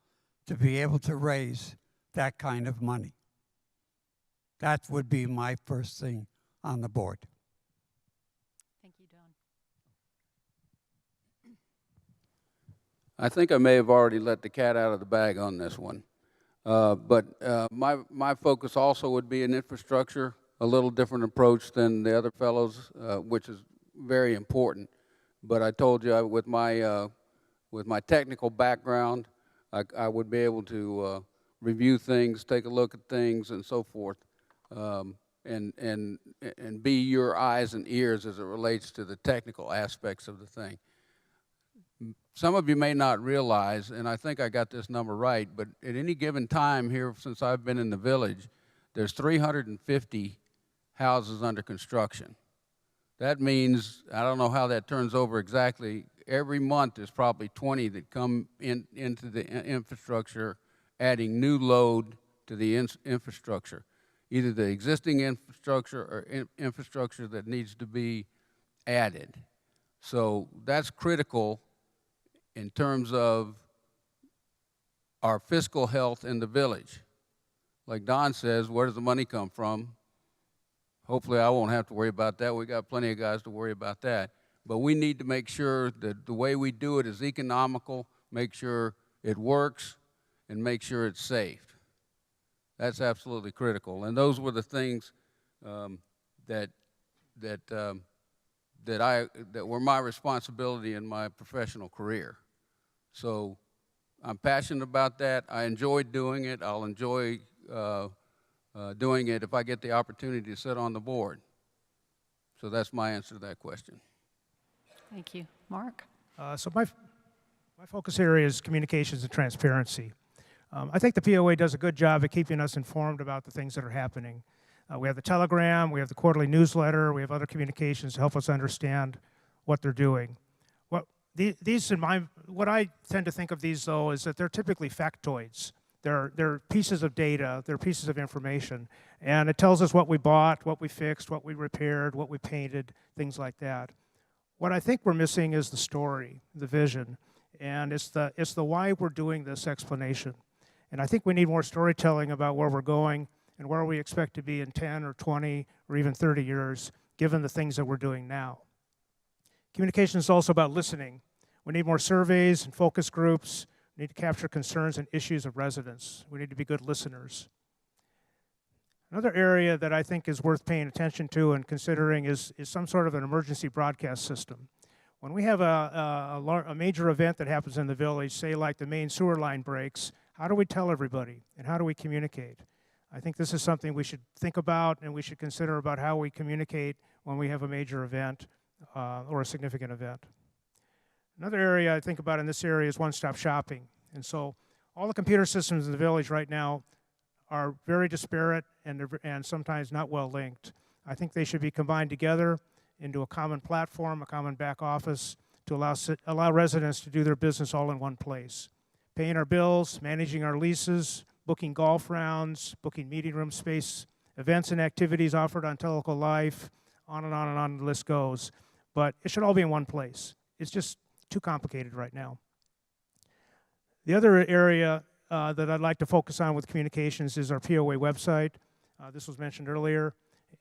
to be able to raise that kind of money. That would be my first thing on the board. Thank you, Don. I think I may have already let the cat out of the bag on this one. But my focus also would be in infrastructure, a little different approach than the other fellows, which is very important. But I told you with my technical background, I would be able to review things, take a look at things, and so forth, and be your eyes and ears as it relates to the technical aspects of the thing. Some of you may not realize, and I think I got this number right, but at any given time here since I've been in the village, there's 350 houses under construction. That means, I don't know how that turns over exactly, every month there's probably 20 that come into the infrastructure, adding new load to the infrastructure, either the existing infrastructure or infrastructure that needs to be added. So that's critical in terms of our fiscal health in the village. Like Don says, where does the money come from? Hopefully I won't have to worry about that. We got plenty of guys to worry about that. But we need to make sure that the way we do it is economical, make sure it works, and make sure it's safe. That's absolutely critical. And those were the things that were my responsibility in my professional career. So I'm passionate about that. I enjoy doing it. I'll enjoy doing it if I get the opportunity to sit on the board. So that's my answer to that question. Thank you. Mark? So my focus area is communications and transparency. I think the POA does a good job of keeping us informed about the things that are happening. We have the telegram, we have the quarterly newsletter, we have other communications to help us understand what they're doing. What I tend to think of these, though, is that they're typically factoids. They're pieces of data, they're pieces of information, and it tells us what we bought, what we fixed, what we repaired, what we painted, things like that. What I think we're missing is the story, the vision, and it's the why we're doing this explanation. And I think we need more storytelling about where we're going and where we expect to be in 10 or 20 or even 30 years, given the things that we're doing now. Communication is also about listening. We need more surveys and focus groups. We need to capture concerns and issues of residents. We need to be good listeners. Another area that I think is worth paying attention to and considering is some sort of an emergency broadcast system. When we have a major event that happens in the village, say like the main sewer line breaks, how do we tell everybody and how do we communicate? I think this is something we should think about and we should consider about how we communicate when we have a major event or a significant event. Another area I think about in this area is one-stop shopping. And so all the computer systems in the village right now are very disparate and sometimes not well linked. I think they should be combined together into a common platform, a common back office to allow residents to do their business all in one place. Paying our bills, managing our leases, booking golf rounds, booking meeting room space, events and activities offered on Teleco Life, on and on and on the list goes. But it should all be in one place. It's just too complicated right now. The other area that I'd like to focus on with communications is our POA website. This was mentioned earlier,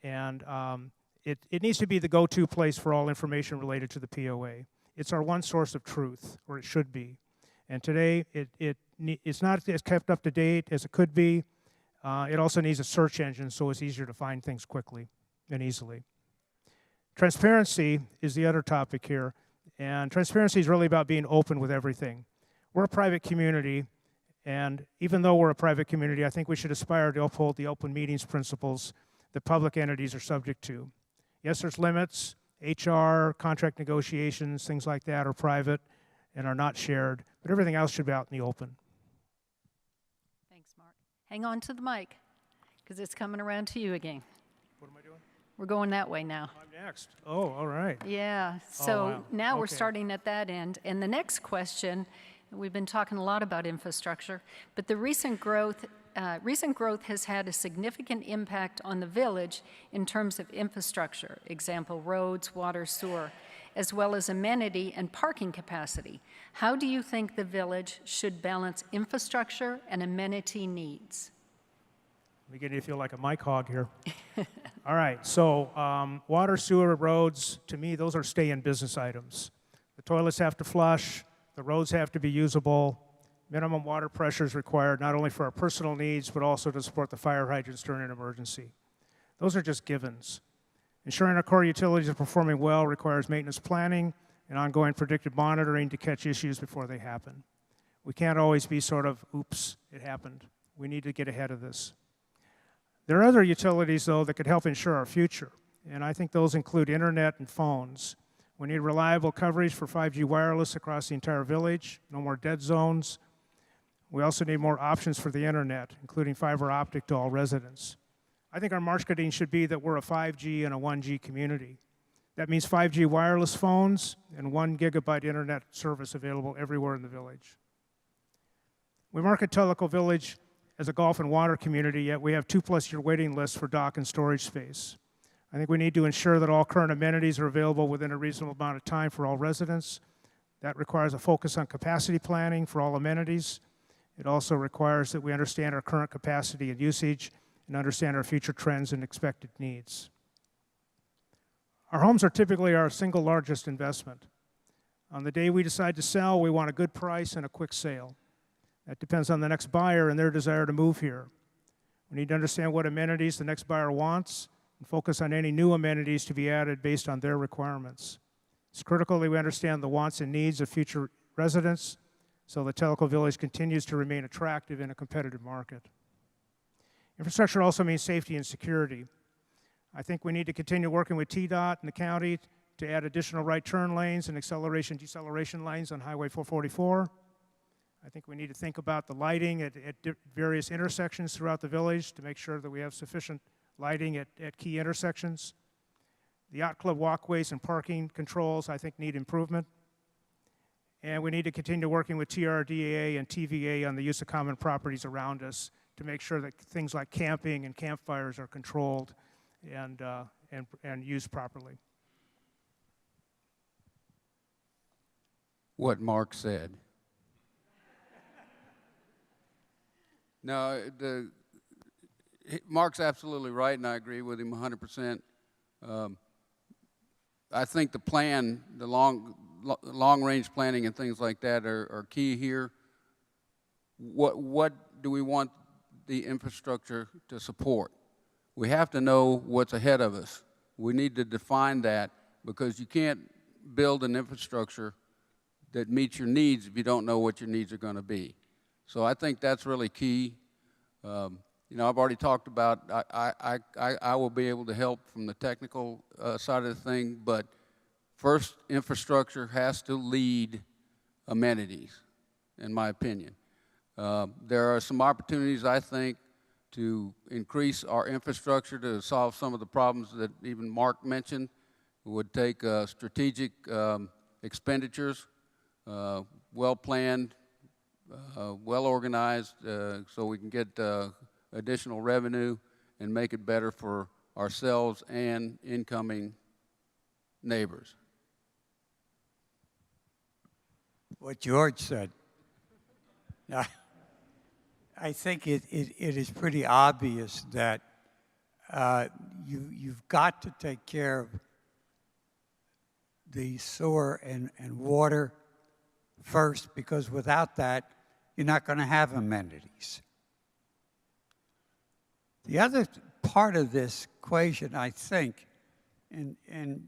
and it needs to be the go-to place for all information related to the POA. It's our one source of truth, or it should be. And today, it's not as kept up to date as it could be. It also needs a search engine so it's easier to find things quickly and easily. Transparency is the other topic here, and transparency is really about being open with everything. We're a private community, and even though we're a private community, I think we should aspire to uphold the open meetings principles that public entities are subject to. Yes, there's limits. HR, contract negotiations, things like that are private and are not shared, but everything else should be out in the open. Thanks, Mark. Hang on to the mic, because it's coming around to you again. What am I doing? We're going that way now. I'm next. Oh, all right. Yeah, so wow. now we're Okay. starting at that end. And the next question, we've been talking a lot about infrastructure, but the recent growth has had a significant impact on the village in terms of infrastructure, example, roads, water, sewer, as well as amenity and parking capacity. How do you think the village should balance infrastructure and amenity needs? Let me get you to feel like a mic hog here. All right, so water, sewer, roads, to me, those are stay-in-business items. The toilets have to flush, the roads have to be usable, minimum water pressure is required not only for our personal needs, but also to support the fire hydrants during an emergency. Those are just givens. Ensuring our core utilities are performing well requires maintenance planning and ongoing predictive monitoring to catch issues before they happen. We can't always be sort of, oops, it happened. We need to get ahead of this. There are other utilities, though, that could help ensure our future, and I think those include internet and phones. We need reliable coverage for 5G wireless across the entire village, no more dead zones. We also need more options for the internet, including fiber optic to all residents. I think our marketing should be that we're a 5G and a 1G community. That means 5G wireless phones and 1 gigabyte internet service available everywhere in the village. We market Tellico Village as a golf and water community, yet we have 2+ year waiting lists for dock and storage space. I think we need to ensure that all current amenities are available within a reasonable amount of time for all residents. That requires a focus on capacity planning for all amenities. It also requires that we understand our current capacity and usage and understand our future trends and expected needs. Our homes are typically our single largest investment. On the day we decide to sell, we want a good price and a quick sale. That depends on the next buyer and their desire to move here. We need to understand what amenities the next buyer wants and focus on any new amenities to be added based on their requirements. It's critical that we understand the wants and needs of future residents so that Tellico Village continues to remain attractive in a competitive market. Infrastructure also means safety and security. I think we need to continue working with TDOT and the county to add additional right turn lanes and acceleration deceleration lanes on Highway 444. I think we need to think about the lighting at various intersections throughout the village to make sure that we have sufficient lighting at key intersections. The yacht club walkways and parking controls, I think, need improvement. And we need to continue working with TRDA and TVA on the use of common properties around us to make sure that things like camping and campfires are controlled and used properly. What Mark said. No, Mark's absolutely right, and I agree with him 100%. I think the plan, the long-range planning and things like that are key here. What do we want the infrastructure to support? We have to know what's ahead of us. We need to define that because you can't build an infrastructure that meets your needs if you don't know what your needs are going to be. So I think that's really key. You know, I've already talked about I will be able to help from the technical side of the thing, but first, infrastructure has to lead amenities, in my opinion. There are some opportunities, I think, to increase our infrastructure to solve some of the problems that even Mark mentioned. It would take strategic expenditures, well-planned, well-organized, so we can get additional revenue and make it better for ourselves and incoming neighbors. What George said. Now, I think it is pretty obvious that you've got to take care of the sewer and water first, because without that, you're not going to have amenities. The other part of this equation, I think, and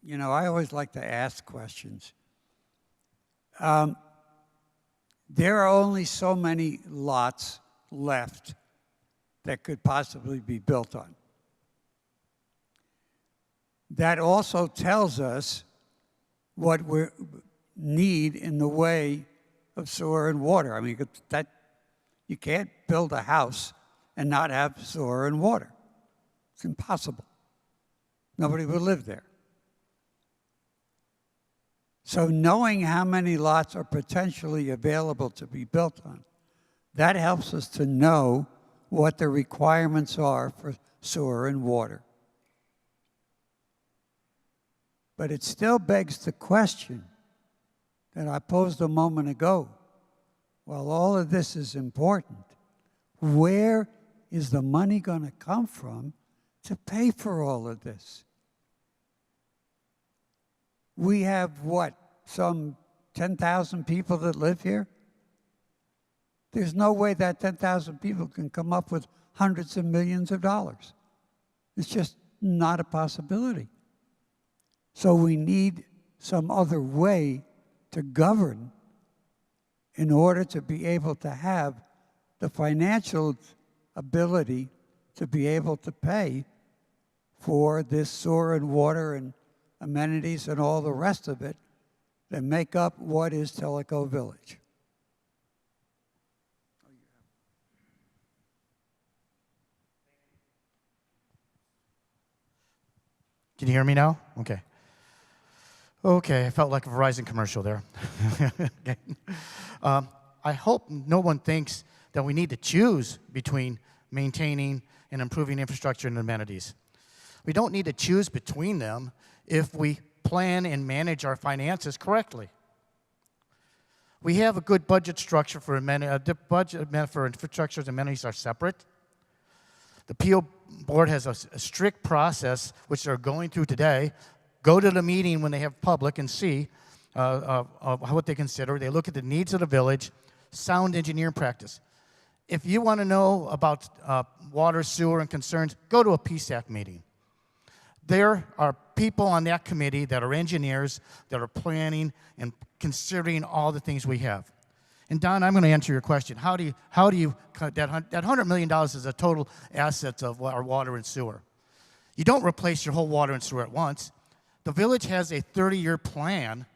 you know, I always like to ask questions. There are only so many lots left that could possibly be built on. That also tells us what we need in the way of sewer and water. I mean, that you can't build a house and not have sewer and water. It's impossible. Nobody would live there. So knowing how many lots are potentially available to be built on, that helps us to know what the requirements are for sewer and water. But it still begs the question that I posed a moment ago. While all of this is important, where is the money going to come from to pay for all of this? We have, what, some 10,000 people that live here? There's no way that 10,000 people can come up with hundreds of millions of dollars. It's just not a possibility. So we need some other way to govern in order to be able to have the financial ability to be able to pay for this sewer and water and amenities and all the rest of it that make up what is Tellico Village. Can you hear me now? Okay. Okay, I felt like a Verizon commercial there. Okay. I hope no one thinks that we need to choose between maintaining and improving infrastructure and amenities. We don't need to choose between them if we plan and manage our finances correctly. We have a good budget structure for the budget for infrastructure and amenities are separate. The PO board has a strict process, which they're going through today. Go to the meeting when they have public and see what they consider. They look at the needs of the village, sound engineering practice. If you want to know about water, sewer, and concerns, go to a PSAC meeting. There are people on that committee that are engineers that are planning and considering all the things we have. And Don, I'm going to answer your question. How do you that $100 million is the total assets of our water and sewer? You don't replace your whole water and sewer at once. The village has a 30-year plan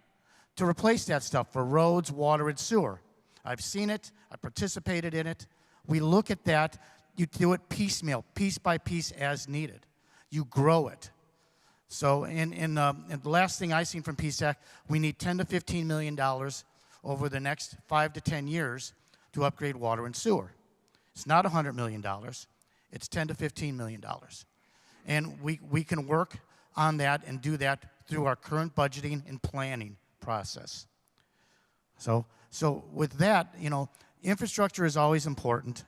to replace that stuff for roads, water, and sewer. I've seen it. I participated in it. We look at that. You do it piecemeal, piece by piece as needed. You grow it. So in the last thing I seen from PSAC, we need $10 to $15 million over the next 5 to 10 years to upgrade water and sewer. It's not $100 million. It's $10 to $15 million. And we can work on that and do that through our current budgeting and planning process. So with that, you know, infrastructure is always important,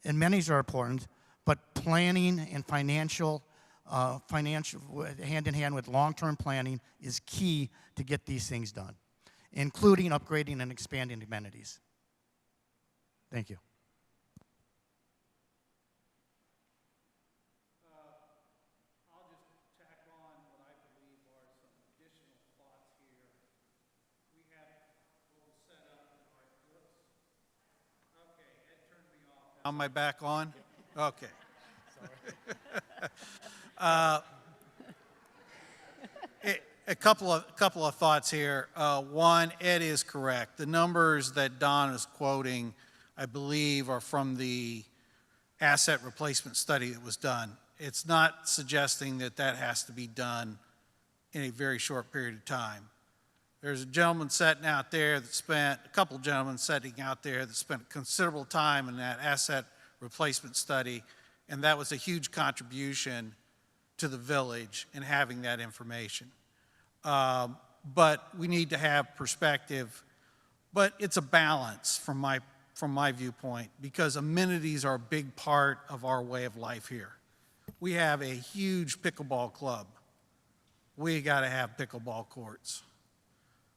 and many are important, but planning and financial hand in hand with long-term planning is key to get these things done, including upgrading and expanding amenities. Thank you. I'll just tack on what I believe are some additional thoughts here. We have a little setup. Okay, Ed turned me off. Am I back on? Okay. A couple of thoughts here. One, Ed is correct. The numbers that Don is quoting, I believe, are from the asset replacement study that was done. It's not suggesting that that has to be done in a very short period of time. There's a gentleman sitting out there that spent, a couple of gentlemen sitting out there that spent considerable time in that asset replacement study, and that was a huge contribution to the village in having that information. But we need to have perspective, but it's a balance from my viewpoint, because amenities are a big part of our way of life here. We have a huge pickleball club. We got to have pickleball courts.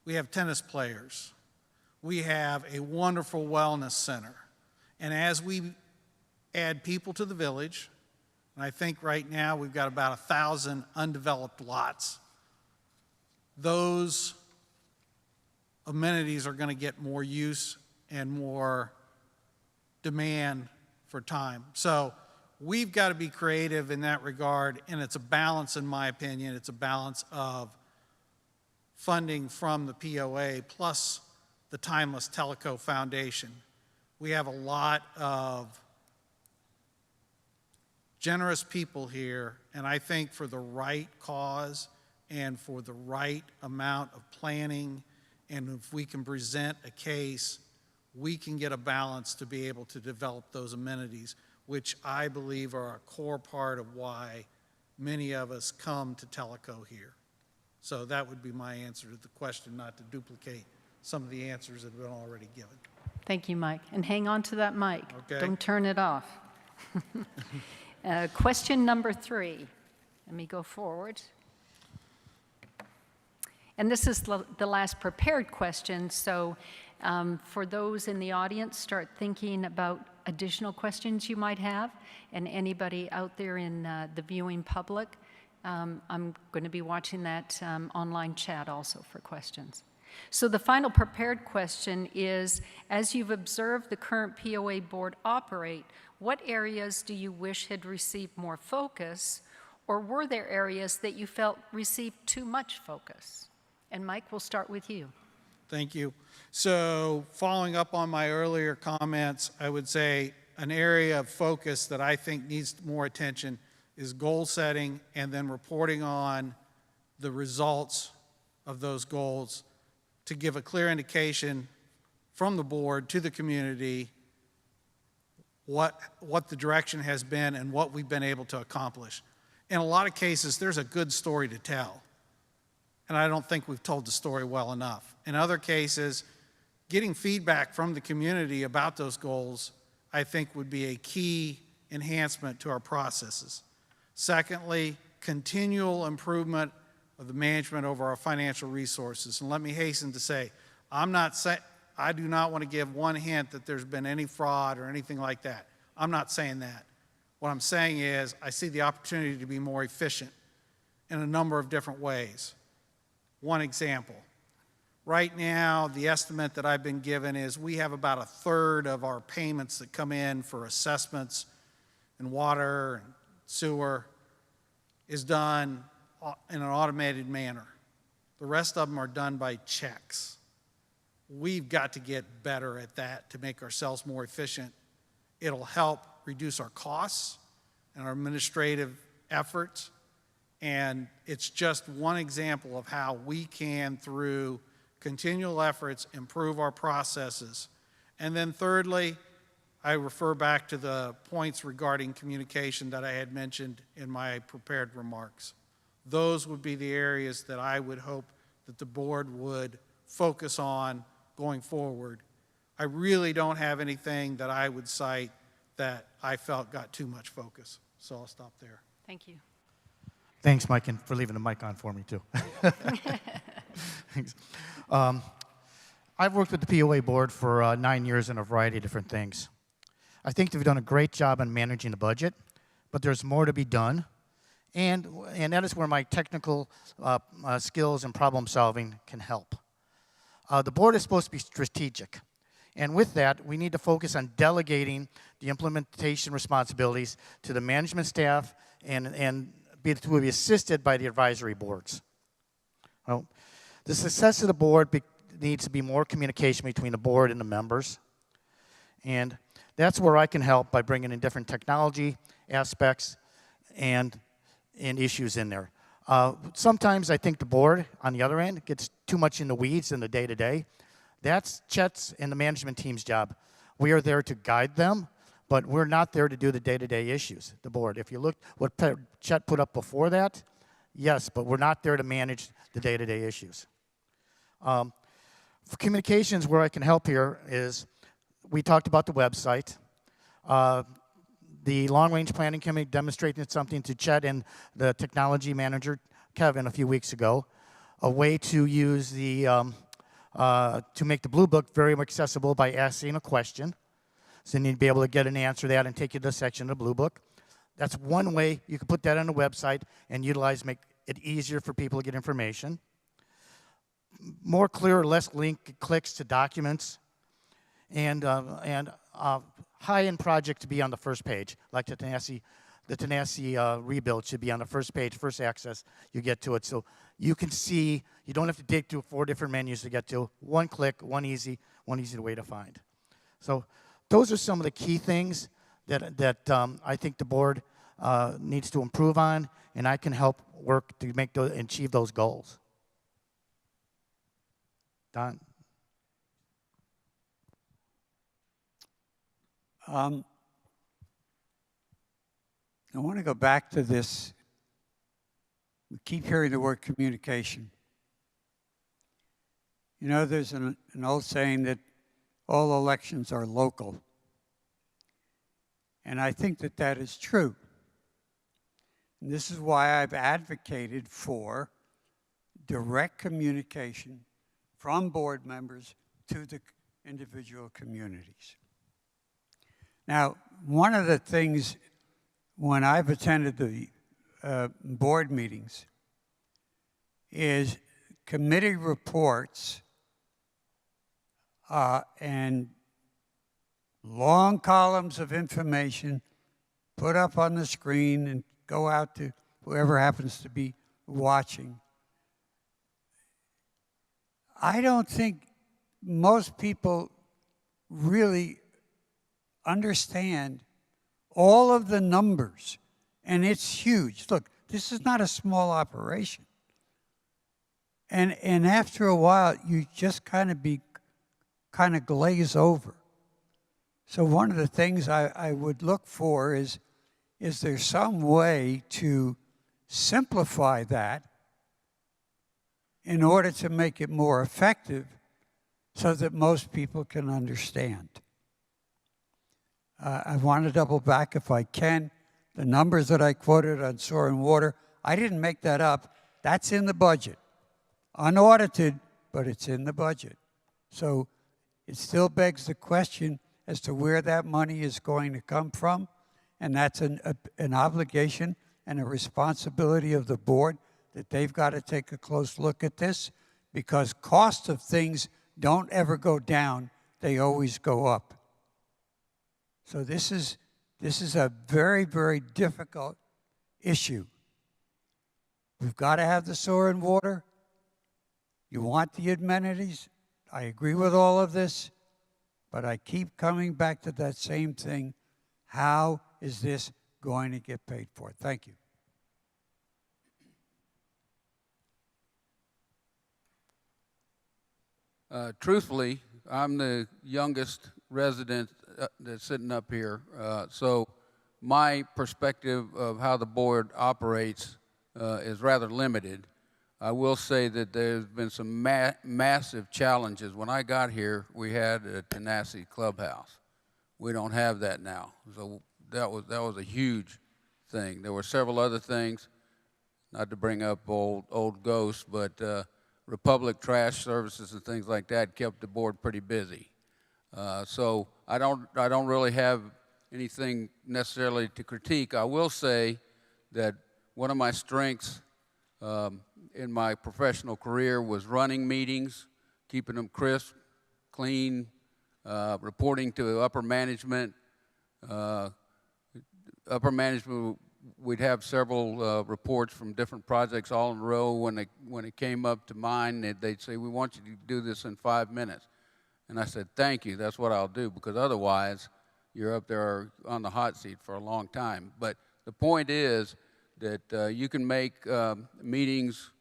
We have tennis players. We have a wonderful wellness center. And as we add people to the village, And I think right now we've got about 1,000 undeveloped lots. Those amenities are going to get more use and more demand for time. So we've got to be creative in that regard, and it's a balance, in my opinion. It's a balance of funding from the POA plus the Timeless Teleco Foundation. We have a lot of generous people here, and I think for the right cause and for the right amount of planning, and if we can present a case, we can get a balance to be able to develop those amenities, which I believe are a core part of why many of us come to Teleco here. So that would be my answer to the question, not to duplicate some of the answers that have been already given. Thank you, Mike. And hang on to that mic. Okay. Don't turn it off. Question number 3. Let me go forward. And this is the last prepared question, so for those in the audience, start thinking about additional questions you might have, and anybody out there in the viewing public, I'm going to be watching that online chat also for questions. So the final prepared question is, as you've observed the current POA board operate, what areas do you wish had received more focus, or were there areas that you felt received too much focus? And Mike, we'll start with you. Thank you. So following up on my earlier comments, I would say an area of focus that I think needs more attention is goal setting and then reporting on the results of those goals to give a clear indication from the board to the community what the direction has been and what we've been able to accomplish. In a lot of cases, there's a good story to tell, and I don't think we've told the story well enough. In other cases, getting feedback from the community about those goals, I think, would be a key enhancement to our processes. Secondly, continual improvement of the management over our financial resources. And let me hasten to say, I do not want to give one hint that there's been any fraud or anything like that. I'm not saying that. What I'm saying is I see the opportunity to be more efficient in a number of different ways. One example. Right now, the estimate that I've been given is we have about 1/3 of our payments that come in for assessments in water and sewer is done in an automated manner. The rest of them are done by checks. We've got to get better at that to make ourselves more efficient. It'll help reduce our costs and our administrative efforts. And it's just one example of how we can, through continual efforts, improve our processes. And then thirdly, I refer back to the points regarding communication that I had mentioned in my prepared remarks. Those would be the areas that I would hope that the board would focus on going forward. I really don't have anything that I would cite that I felt got too much focus. So I'll stop there. Thank you. Thanks, Mike, and for leaving the mic on for me, too. Thanks. I've worked with the POA board for 9 years in a variety of different things. I think they've done a great job on managing the budget, but there's more to be done. And that is where my technical skills and problem solving can help. The board is supposed to be strategic. And with that, we need to focus on delegating the implementation responsibilities to the management staff and be to be assisted by the advisory boards. Well, the success of the board needs to be more communication between the board and the members. And that's where I can help by bringing in different technology aspects and issues in there. Sometimes I think the board, on the other end, gets too much in the weeds in the day-to-day. That's Chet's and the management team's job. We are there to guide them, but we're not there to do the day-to-day issues, the board. If you look what Chet put up before that, yes, but we're not there to manage the day-to-day issues. For communications, where I can help here is, we talked about the website. The long-range planning committee demonstrated something to Chet and the technology manager, Kevin, a few weeks ago, a way to use the, to make the Blue Book very accessible by asking a question. So you need to be able to get an answer to that and take you to the section of the Blue Book. that's one way you can put that on a website and utilize, make it easier for people to get information. More clear, less link clicks to documents, and high-end project to be on the first page, like the Tenassi rebuild should be on the first page, first access you get to it. So you can see, you don't have to dig through 4 different menus to get to one click, one easy way to find. So those are some of the key things that I think the board needs to improve on, and I can help work to make those, achieve those goals. Don? I want to go back to this. We keep hearing the word communication. You know, there's an old saying that all elections are local. And I think that that is true. And this is why I've advocated for direct communication from board members to the individual communities. Now, one of the things when I've attended the board meetings is committee reports and long columns of information put up on the screen and go out to whoever happens to be watching. I don't think most people really understand all of the numbers, and it's huge. Look, this is not a small operation. And after a while, you just kind of glaze over. So one of the things I would look for is there some way to simplify that in order to make it more effective so that most people can understand? I want to double back, if I can, the numbers that I quoted on Soar and Water. I didn't make that up. That's in the budget. Unaudited, but it's in the budget. So it still begs the question as to where that money is going to come from, and that's an obligation and a responsibility of the board that they've got to take a close look at this, because cost of things don't ever go down, they always go up. So this is a very, very difficult issue. We've got to have the Soar and Water. You want the amenities. I agree with all of this, but I keep coming back to that same thing. How is this going to get paid for? Thank you. Truthfully, I'm the youngest resident that's sitting up here, so my perspective of how the board operates is rather limited. I will say that there's been some massive challenges. When I got here, we had a Tenassi clubhouse. We don't have that now, so that was a huge thing. There were several other things, not to bring up old ghosts, but Republic trash services and things like that kept the board pretty busy. So I don't really have anything necessarily to critique. I will say that one of my strengths in my professional career was running meetings, keeping them crisp, clean, reporting to upper management. Upper management, we'd have several reports from different projects all in a row. When it came up to mine, they'd say, "We want you to do this in 5 minutes." And I said, "Thank you, that's what I'll do, because otherwise you're up there on the hot seat for a long time." But the point is that you can make meetings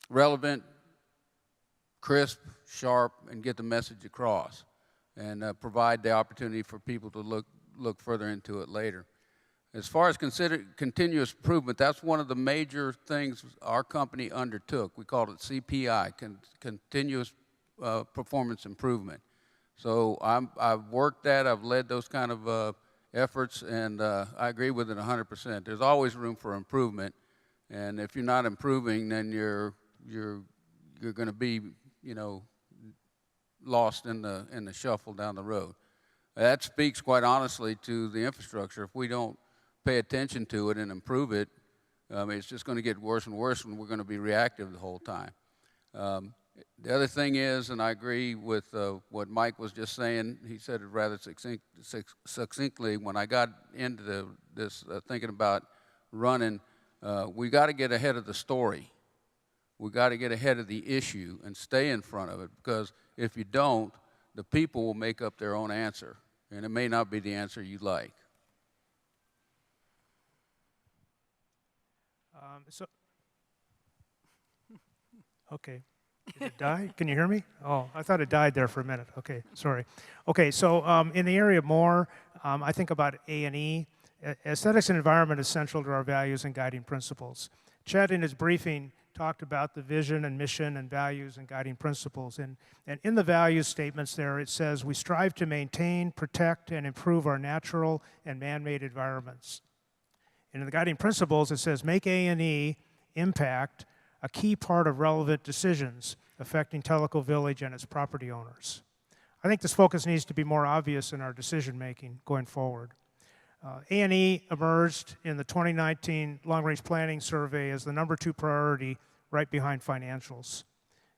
relevant, crisp, sharp, and get the message across, and provide the opportunity for people to look further into it later. As far as continuous improvement, that's one of the major things our company undertook. We called it CPI, continuous performance improvement. So I've worked that, I've led those kind of efforts, and I agree with it 100%. There's always room for improvement, and if you're not improving, then you're going to be, lost in the shuffle down the road. That speaks quite honestly to the infrastructure. If we don't pay attention to it and improve it, it's just going to get worse and worse when we're going to be reactive the whole time. The other thing is, and I agree with what Mike was just saying, he said it rather succinctly, when I got into this thinking about running, we got to get ahead of the story. We got to get ahead of the issue and stay in front of it, because if you don't, the people will make up their own answer, and it may not be the answer you like. Okay. Did it die? Can you hear me? Oh, I thought it died there for a minute. Okay, sorry. Okay, so in the area more, I think about A&E. Aesthetics and environment is central to our values and guiding principles. Chet, in his briefing, talked about the vision and mission and values and guiding principles. And in the values statements there, it says, we strive to maintain, protect, and improve our natural and man-made environments. And in the guiding principles, it says, make A&E impact a key part of relevant decisions affecting Tellico Village and its property owners. I think this focus needs to be more obvious in our decision-making going forward. A&E emerged in the 2019 Long Range Planning Survey as the #2 priority, right behind financials.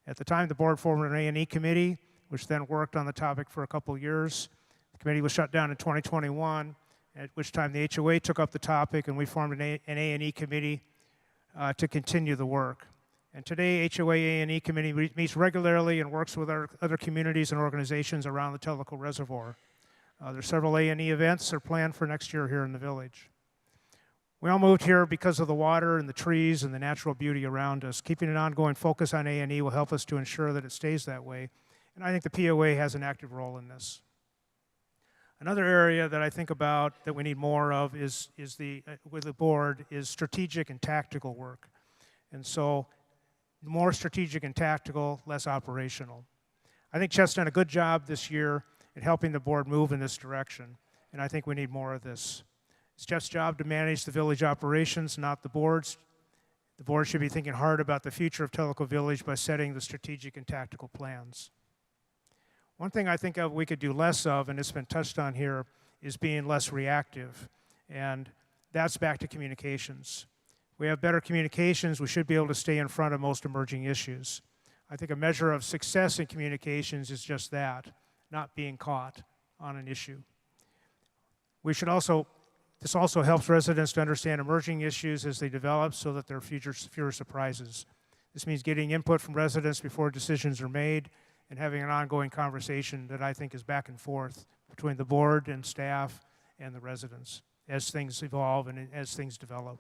At the time, the board formed an A&E committee, which then worked on the topic for a couple of years. The committee was shut down in 2021, at which time the HOA took up the topic, and we formed an A&E committee to continue the work. And today, HOA A&E committee meets regularly and works with our other communities and organizations around the Tellico Reservoir. There's several A&E events that are planned for next year here in the village. We all moved here because of the water and the trees and the natural beauty around us. Keeping an ongoing focus on A&E will help us to ensure that it stays that way. And I think the POA has an active role in this. Another area that I think about that we need more of is with the board is strategic and tactical work. And so more strategic and tactical, less operational. I think Chet's done a good job this year in helping the board move in this direction, and I think we need more of this. It's Chet's job to manage the village operations, not the board's. The board should be thinking hard about the future of Tellico Village by setting the strategic and tactical plans. One thing I think we could do less of, and it's been touched on here, is being less reactive, and that's back to communications. If we have better communications, we should be able to stay in front of most emerging issues. I think a measure of success in communications is just that, not being caught on an issue. This also helps residents to understand emerging issues as they develop so that there are fewer surprises. This means getting input from residents before decisions are made and having an ongoing conversation that I think is back and forth between the board and staff and the residents as things evolve and as things develop.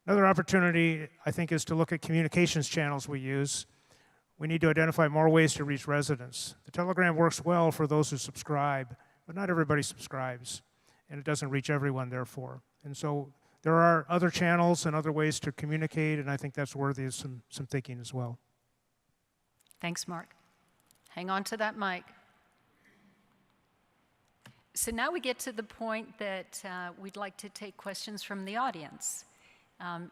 Another opportunity, I think, is to look at communications channels we use. We need to identify more ways to reach residents. The telegram works well for those who subscribe, but not everybody subscribes, and it doesn't reach everyone, therefore. And so there are other channels and other ways to communicate, and I think that's worthy of some thinking as well. Thanks, Mark. Hang on to that mic. So now we get to the point that we'd like to take questions from the audience.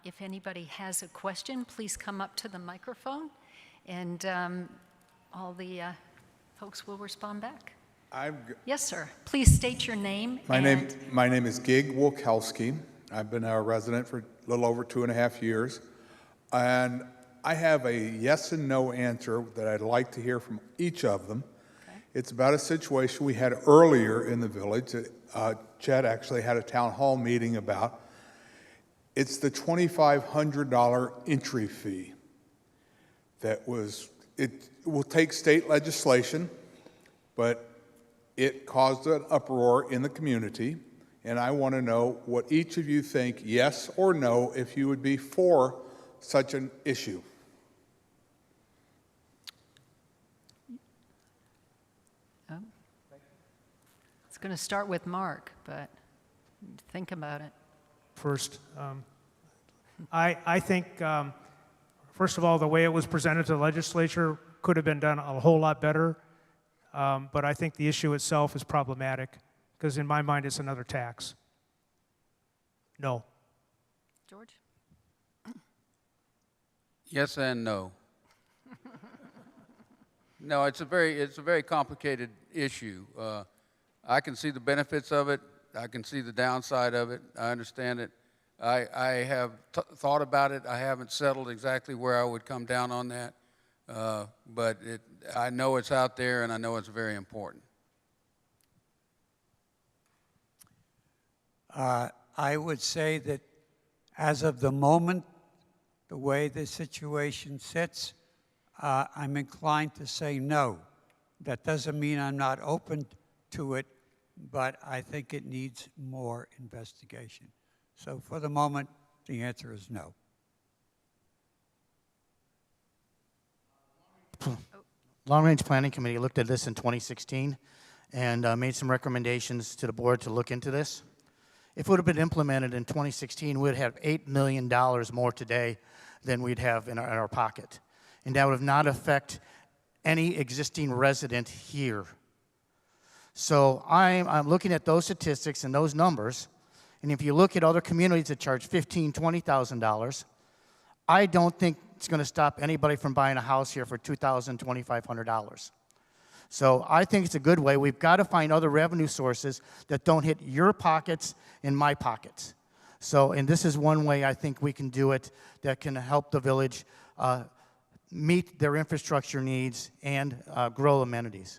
If anybody has a question, please come up to the microphone, and all the folks will respond back. Yes, sir. Please state your name. My name is Gig Wolkowski. I've been a resident for a little over 2.5 years, and I have a yes and no answer that I'd like to hear from each of them. Okay. It's about a situation we had earlier in the village that Chet actually had a town hall meeting about. It's the $2,500 entry fee. It will take state legislation, but it caused an uproar in the community, and I want to know what each of you think, yes or no, if you would be for such an issue. It's going to start with Mark, but think about it. First, I think, first of all, the way it was presented to the legislature could have been done a whole lot better, but I think the issue itself is problematic because in my mind it's another tax. No. George? Yes and no. No, it's a very complicated issue. I can see the benefits of it. I can see the downside of it. I understand it. I have thought about it. I haven't settled exactly where I would come down on that, but I know it's out there, and I know it's very important. I would say that as of the moment, the way the situation sits, I'm inclined to say no. That doesn't mean I'm not open to it, but I think it needs more investigation. So for the moment, the answer is no. Long Range Planning Committee looked at this in 2016 and made some recommendations to the board to look into this. If it would have been implemented in 2016, we'd have $8 million more today than we'd have in our pocket. And that would have not affect any existing resident here. So I'm looking at those statistics and those numbers, and if you look at other communities that charge $15,000, $20,000, I don't think it's going to stop anybody from buying a house here for $2,000, $2,500. So I think it's a good way. We've got to find other revenue sources that don't hit your pockets and my pockets. So, and this is one way I think we can do it that can help the village meet their infrastructure needs and grow amenities.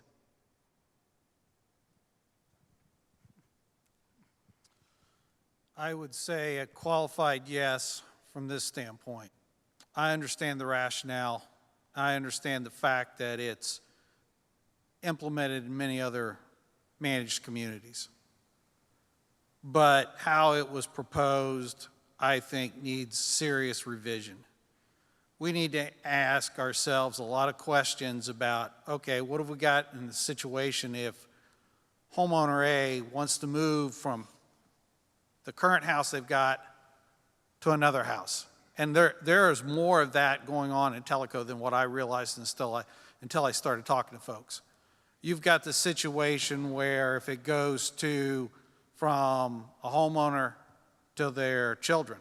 I would say a qualified yes from this standpoint. I understand the rationale. I understand the fact that it's implemented in many other managed communities. But how it was proposed, I think, needs serious revision. We need to ask ourselves a lot of questions about, okay, what have we got in the situation if homeowner A wants to move from the current house they've got to another house? And there is more of that going on in Tellico than what I realized until I started talking to folks. You've got the situation where if it goes from a homeowner to their children,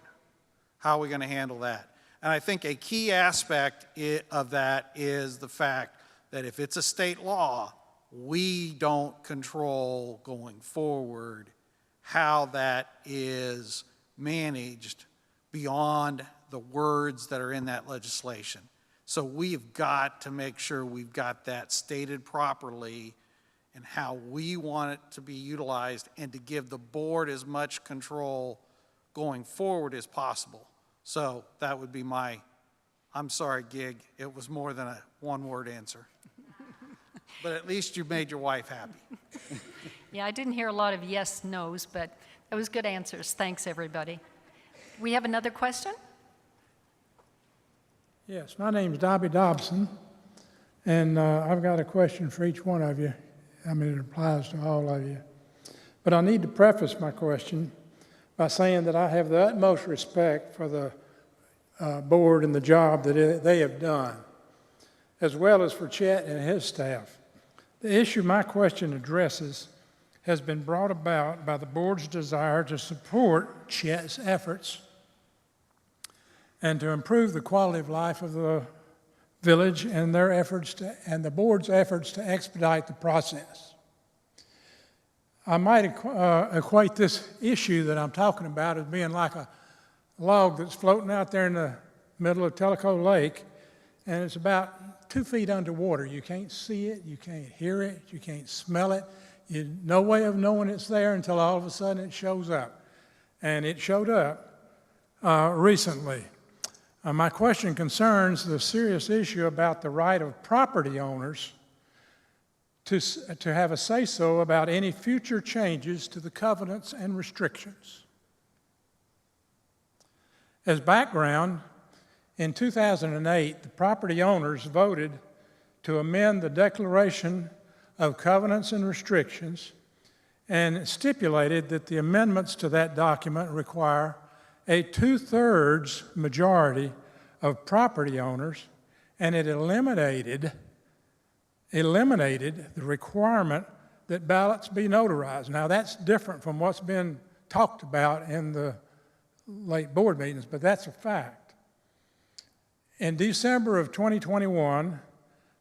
how are we going to handle that? And I think a key aspect of that is the fact that if it's a state law, we don't control going forward how that is managed beyond the words that are in that legislation. So we've got to make sure we've got that stated properly and how we want it to be utilized, and to give the board as much control going forward as possible. So that would be I'm sorry, Gig, it was more than a one-word answer. But at least you made your wife happy. Yeah, I didn't hear a lot of yes, no's, but it was good answers. Thanks, everybody. We have another question? Yes, my name's Dobby Dobson, and I've got a question for each one of you. I mean, it applies to all of you. But I need to preface my question by saying that I have the utmost respect for the board and the job that they have done, as well as for Chet and his staff. The issue my question addresses has been brought about by the board's desire to support Chet's efforts and to improve the quality of life of the village and their efforts and the board's efforts to expedite the process. I might equate this issue that I'm talking about as being like a log that's floating out there in the middle of Tellico Lake, and it's about 2 feet underwater. You can't see it, you can't hear it, you can't smell it. No way of knowing it's there until all of a sudden it shows up. And it showed up recently. My question concerns the serious issue about the right of property owners to have a say-so about any future changes to the covenants and restrictions. As background, in 2008, the property owners voted to amend the Declaration of Covenants and Restrictions and stipulated that the amendments to that document require a 2/3 majority of property owners, and it eliminated the requirement that ballots be notarized. Now, that's different from what's been talked about in the late board meetings, but that's a fact. In December of 2021,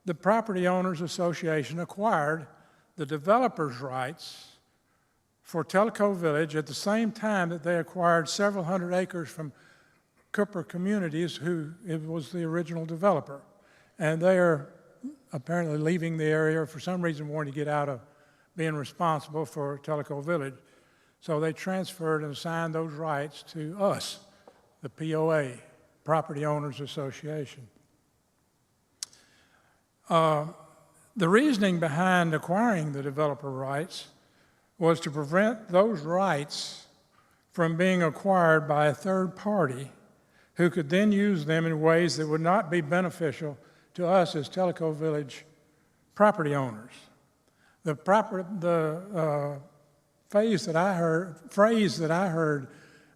the Property Owners Association acquired the developer's rights for Telco Village at the same time that they acquired several hundred acres from Cooper Communities, who it was the original developer. And they are apparently leaving the area, for some reason wanting to get out of being responsible for Telco Village. So they transferred and assigned those rights to us, the POA, Property Owners Association. The reasoning behind acquiring the developer rights was to prevent those rights from being acquired by a third party who could then use them in ways that would not be beneficial to us as Telco Village property owners. The phrase that I heard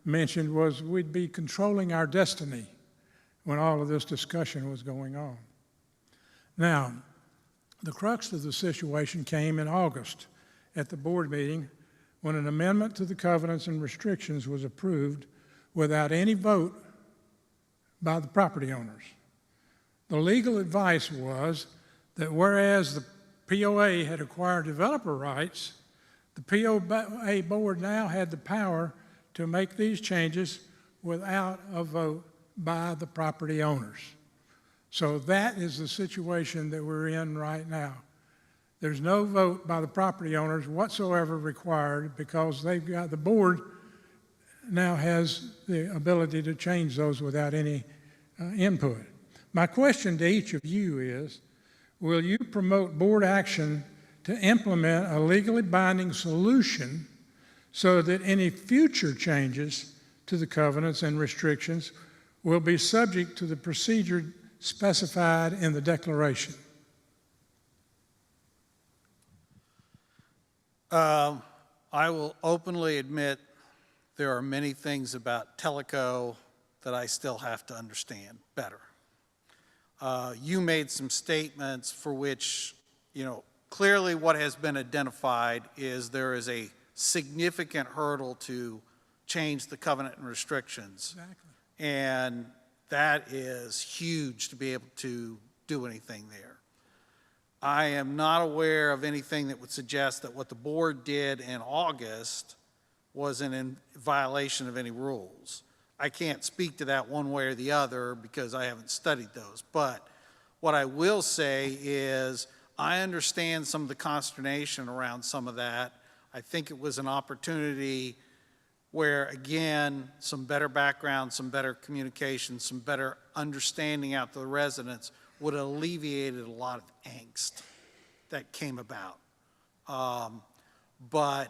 mentioned was we'd be controlling our destiny when all of this discussion was going on. Now, the crux of the situation came in August at the board meeting when an amendment to the covenants and restrictions was approved without any vote by the property owners. The legal advice was that whereas the POA had acquired developer rights, the POA board now had the power to make these changes without a vote by the property owners. So that is the situation that we're in right now. There's no vote by the property owners whatsoever required because they've got, the board now has the ability to change those without any input. My question to each of you is, will you promote board action to implement a legally binding solution so that any future changes to the covenants and restrictions will be subject to the procedure specified in the declaration? I will openly admit there are many things about Teleco that I still have to understand better. You made some statements for which, clearly what has been identified is there is a significant hurdle to change the covenant and restrictions. Exactly. And that is huge to be able to do anything there. I am not aware of anything that would suggest that what the board did in August was in violation of any rules. I can't speak to that one way or the other because I haven't studied those. But what I will say is I understand some of the consternation around some of that. I think it was an opportunity where, again, some better background, some better communication, some better understanding out to the residents would have alleviated a lot of angst that came about. But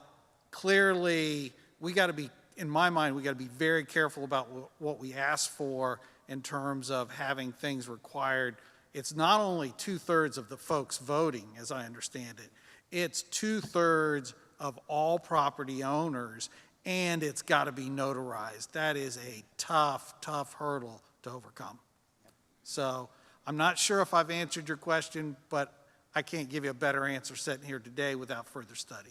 clearly, we got to be, in my mind, we got to be very careful about what we ask for in terms of having things required. It's not only 2/3 of the folks voting, as I understand it, it's 2/3 of all property owners, and it's got to be notarized. That is a tough, tough hurdle to overcome. So I'm not sure if I've answered your question, but I can't give you a better answer sitting here today without further study.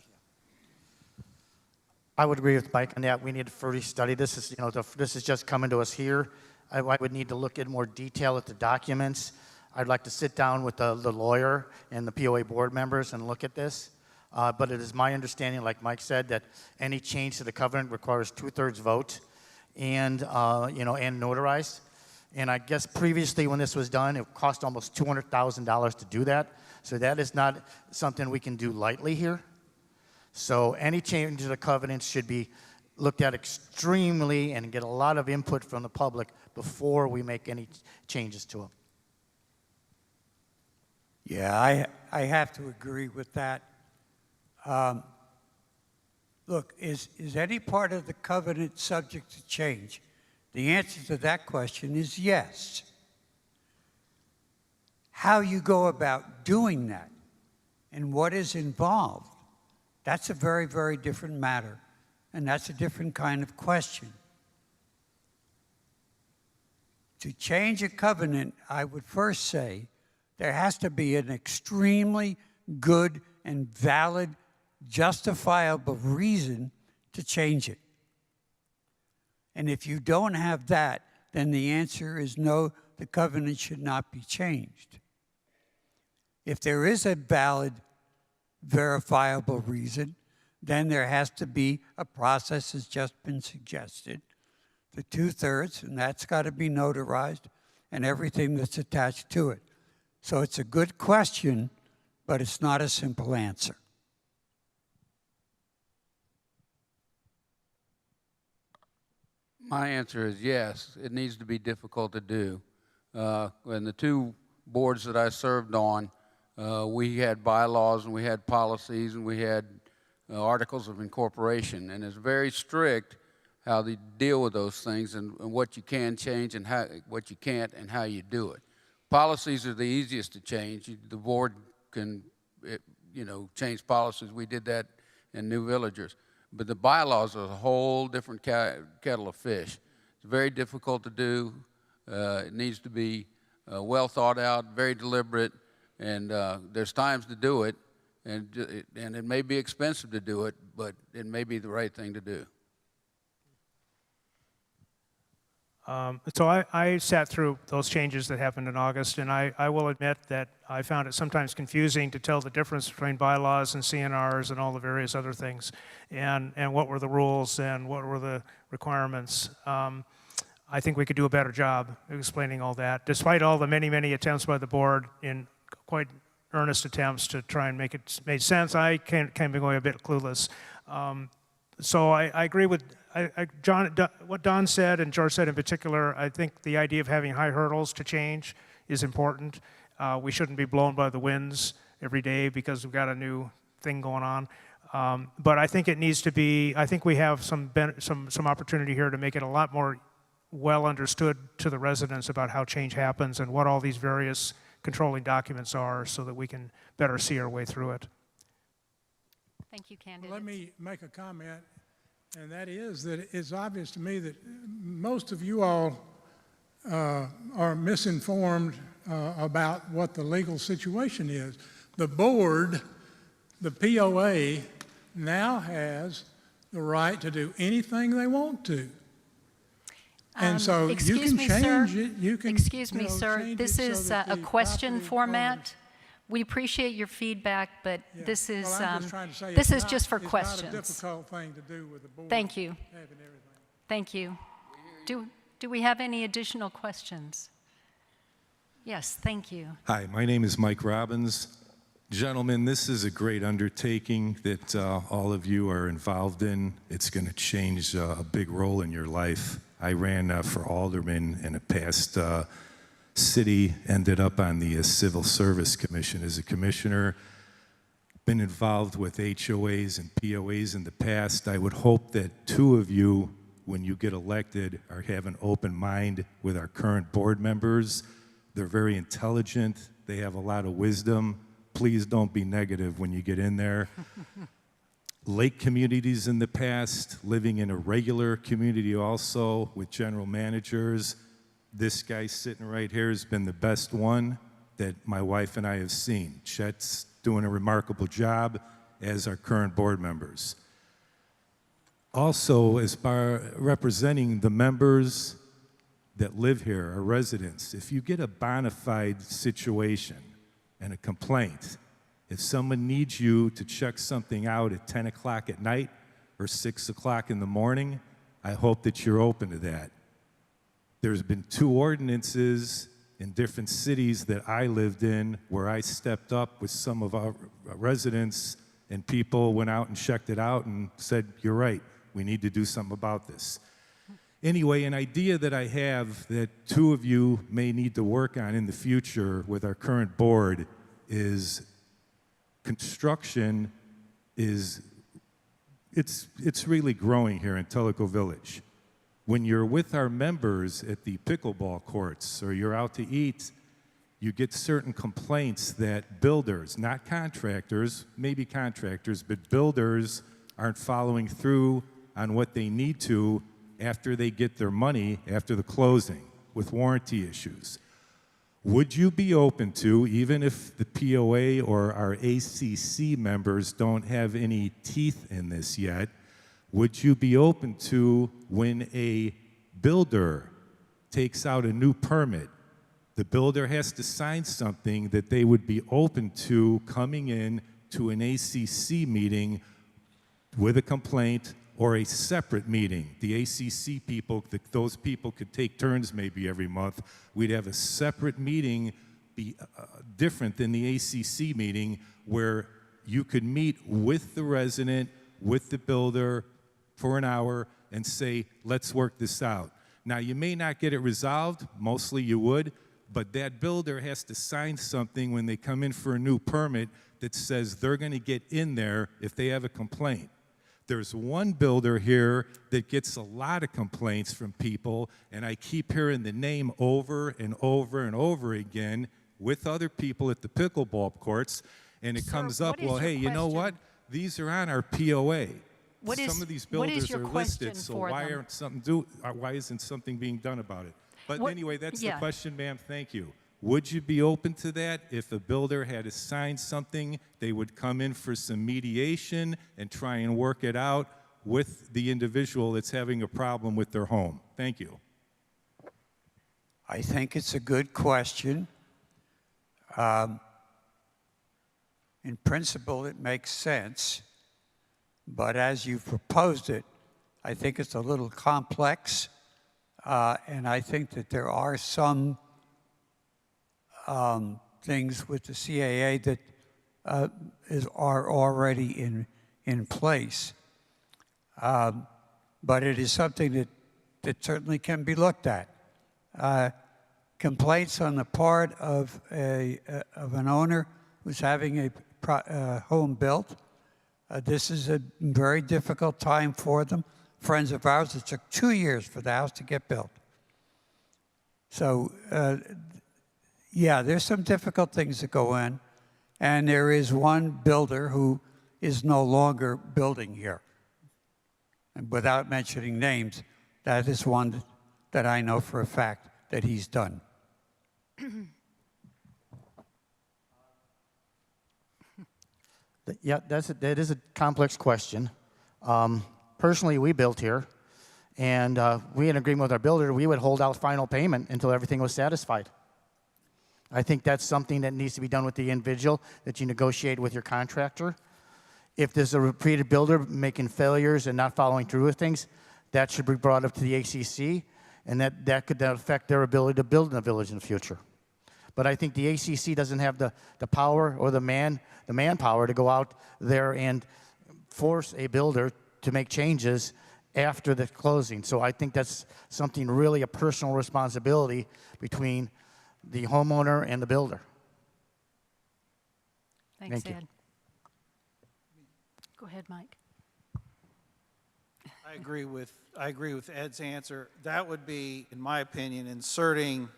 I would agree with Mike on that. We need to further study. This is, this is just coming to us here. I would need to look in more detail at the documents. I'd like to sit down with the lawyer and the POA board members and look at this. But it is my understanding, like Mike said, that any change to the covenant requires 2/3 vote and, and notarized. And I guess previously when this was done, it cost almost $200,000 to do that. So that is not something we can do lightly here. So any change to the covenants should be looked at extremely and get a lot of input from the public before we make any changes to them. Yeah, I have to agree with that. Look, is any part of the covenant subject to change? The answer to that question is yes. How you go about doing that and what is involved, that's a very, very different matter, and that's a different kind of question. To change a covenant, I would first say there has to be an extremely good and valid, justifiable reason to change it. And if you don't have that, then the answer is no, the covenant should not be changed. If there is a valid, verifiable reason, then there has to be a process that's just been suggested, the 2/3, and that's got to be notarized, and everything that's attached to it. So it's a good question, but it's not a simple answer. My answer is yes, it needs to be difficult to do. And the two boards that I served on, we had bylaws and we had policies and we had articles of incorporation, and it's very strict how they deal with those things and what you can change and what you can't and how you do it. Policies are the easiest to change. The board can, change policies. We did that in New Villagers. But the bylaws are a whole different kettle of fish. It's very difficult to do. It needs to be well thought out, very deliberate, and there's times to do it, and it may be expensive to do it, but it may be the right thing to do. So I sat through those changes that happened in August, and I will admit that I found it sometimes confusing to tell the difference between bylaws and CNRs and all the various other things, and what were the rules and what were the requirements. I think we could do a better job explaining all that, despite all the many, many attempts by the board in quite earnest attempts to try and make it make sense. I came away a bit clueless. So I agree with John, what Don said and George said in particular. I think the idea of having high hurdles to change is important. We shouldn't be blown by the winds every day because we've got a new thing going on. But I think it needs to be, I think we have some opportunity here to make it a lot more well understood to the residents about how change happens and what all these various controlling documents are so that we can better see our way through it. Thank you, Candidate. Let me make a comment, and that is that it's obvious to me that most of you all are misinformed about what the legal situation is. The board, the POA, now has the right to do anything they want to. And so you can change it. You can, excuse me, sir. This is a question format. We appreciate your feedback, but this is just for questions. It's not a difficult thing to do with the board. Thank you. Having everything. Thank you. Do we have any additional questions? Yes, thank you. Hi, my name is Mike Robbins. Gentlemen, this is a great undertaking that all of you are involved in. It's going to change a big role in your life. I ran for alderman in a past city, ended up on the Civil Service Commission as a commissioner, been involved with HOAs and POAs in the past. I would hope that two of you, when you get elected, have an open mind with our current board members. They're very intelligent. They have a lot of wisdom. Please don't be negative when you get in there. Lake communities in the past, living in a regular community also with general managers. This guy sitting right here has been the best one that my wife and I have seen. Chet's doing a remarkable job, as our current board members. Also, as far representing the members that live here, our residents, if you get a bona fide situation and a complaint, if someone needs you to check something out at 10 o'clock at night or 6 o'clock in the morning, I hope that you're open to that. There's been 2 ordinances in different cities that I lived in where I stepped up with some of our residents and people went out and checked it out and said, you're right, we need to do something about this. Anyway, an idea that I have that 2 of you may need to work on in the future with our current board is construction it's really growing here in Tellico Village. When you're with our members at the pickleball courts or you're out to eat, you get certain complaints that builders, not contractors, maybe contractors, but builders aren't following through on what they need to after they get their money after the closing with warranty issues. Would you be open to, even if the POA or our ACC members don't have any teeth in this yet, would you be open to when a builder takes out a new permit, the builder has to sign something that they would be open to coming in to an ACC meeting with a complaint or a separate meeting. The ACC people, those people could take turns maybe every month. We'd have a separate meeting, be different than the ACC meeting, where you could meet with the resident, with the builder for an hour and say, let's work this out. Now, you may not get it resolved, mostly you would, but that builder has to sign something when they come in for a new permit that says they're going to get in there if they have a complaint. There's one builder here that gets a lot of complaints from people, and I keep hearing the name over and over and over again with other people at the pickleball courts, and it Sir, comes up, what is well, your hey, you know what? question? These are on our POA. What is- Some of these what is builders your are question listed, so for why them? why isn't something being done about it? But What- anyway, that's yeah. the question, ma'am. Thank you. Would you be open to that? If a builder had to sign something, they would come in for some mediation and try and work it out with the individual that's having a problem with their home. Thank you. I think it's a good question. In principle, it makes sense, but as you've proposed it, I think it's a little complex, and I think that there are some things with the CAA that are already in place. But it is something that certainly can be looked at. Complaints on the part of an owner who's having a home built. This is a very difficult time for them. Friends of ours, it took 2 years for the house to get built. So, yeah, there's some difficult things that go in, and there is one builder who is no longer building here. And without mentioning names, that is one that I know for a fact that he's done. Yeah, that is a complex question. Personally, we built here, and we had an agreement with our builder, we would hold out final payment until everything was satisfied. I think that's something that needs to be done with the individual, that you negotiate with your contractor. If there's a repeated builder making failures and not following through with things, that should be brought up to the ACC, and that could affect their ability to build in the village in the future. But I think the ACC doesn't have the power or the manpower to go out there and force a builder to make changes after the closing. So I think that's something really a personal responsibility between the homeowner and the builder. Thanks, Thank you. Ed. Go ahead, Mike. I agree with Ed's answer. That would be, in my opinion, inserting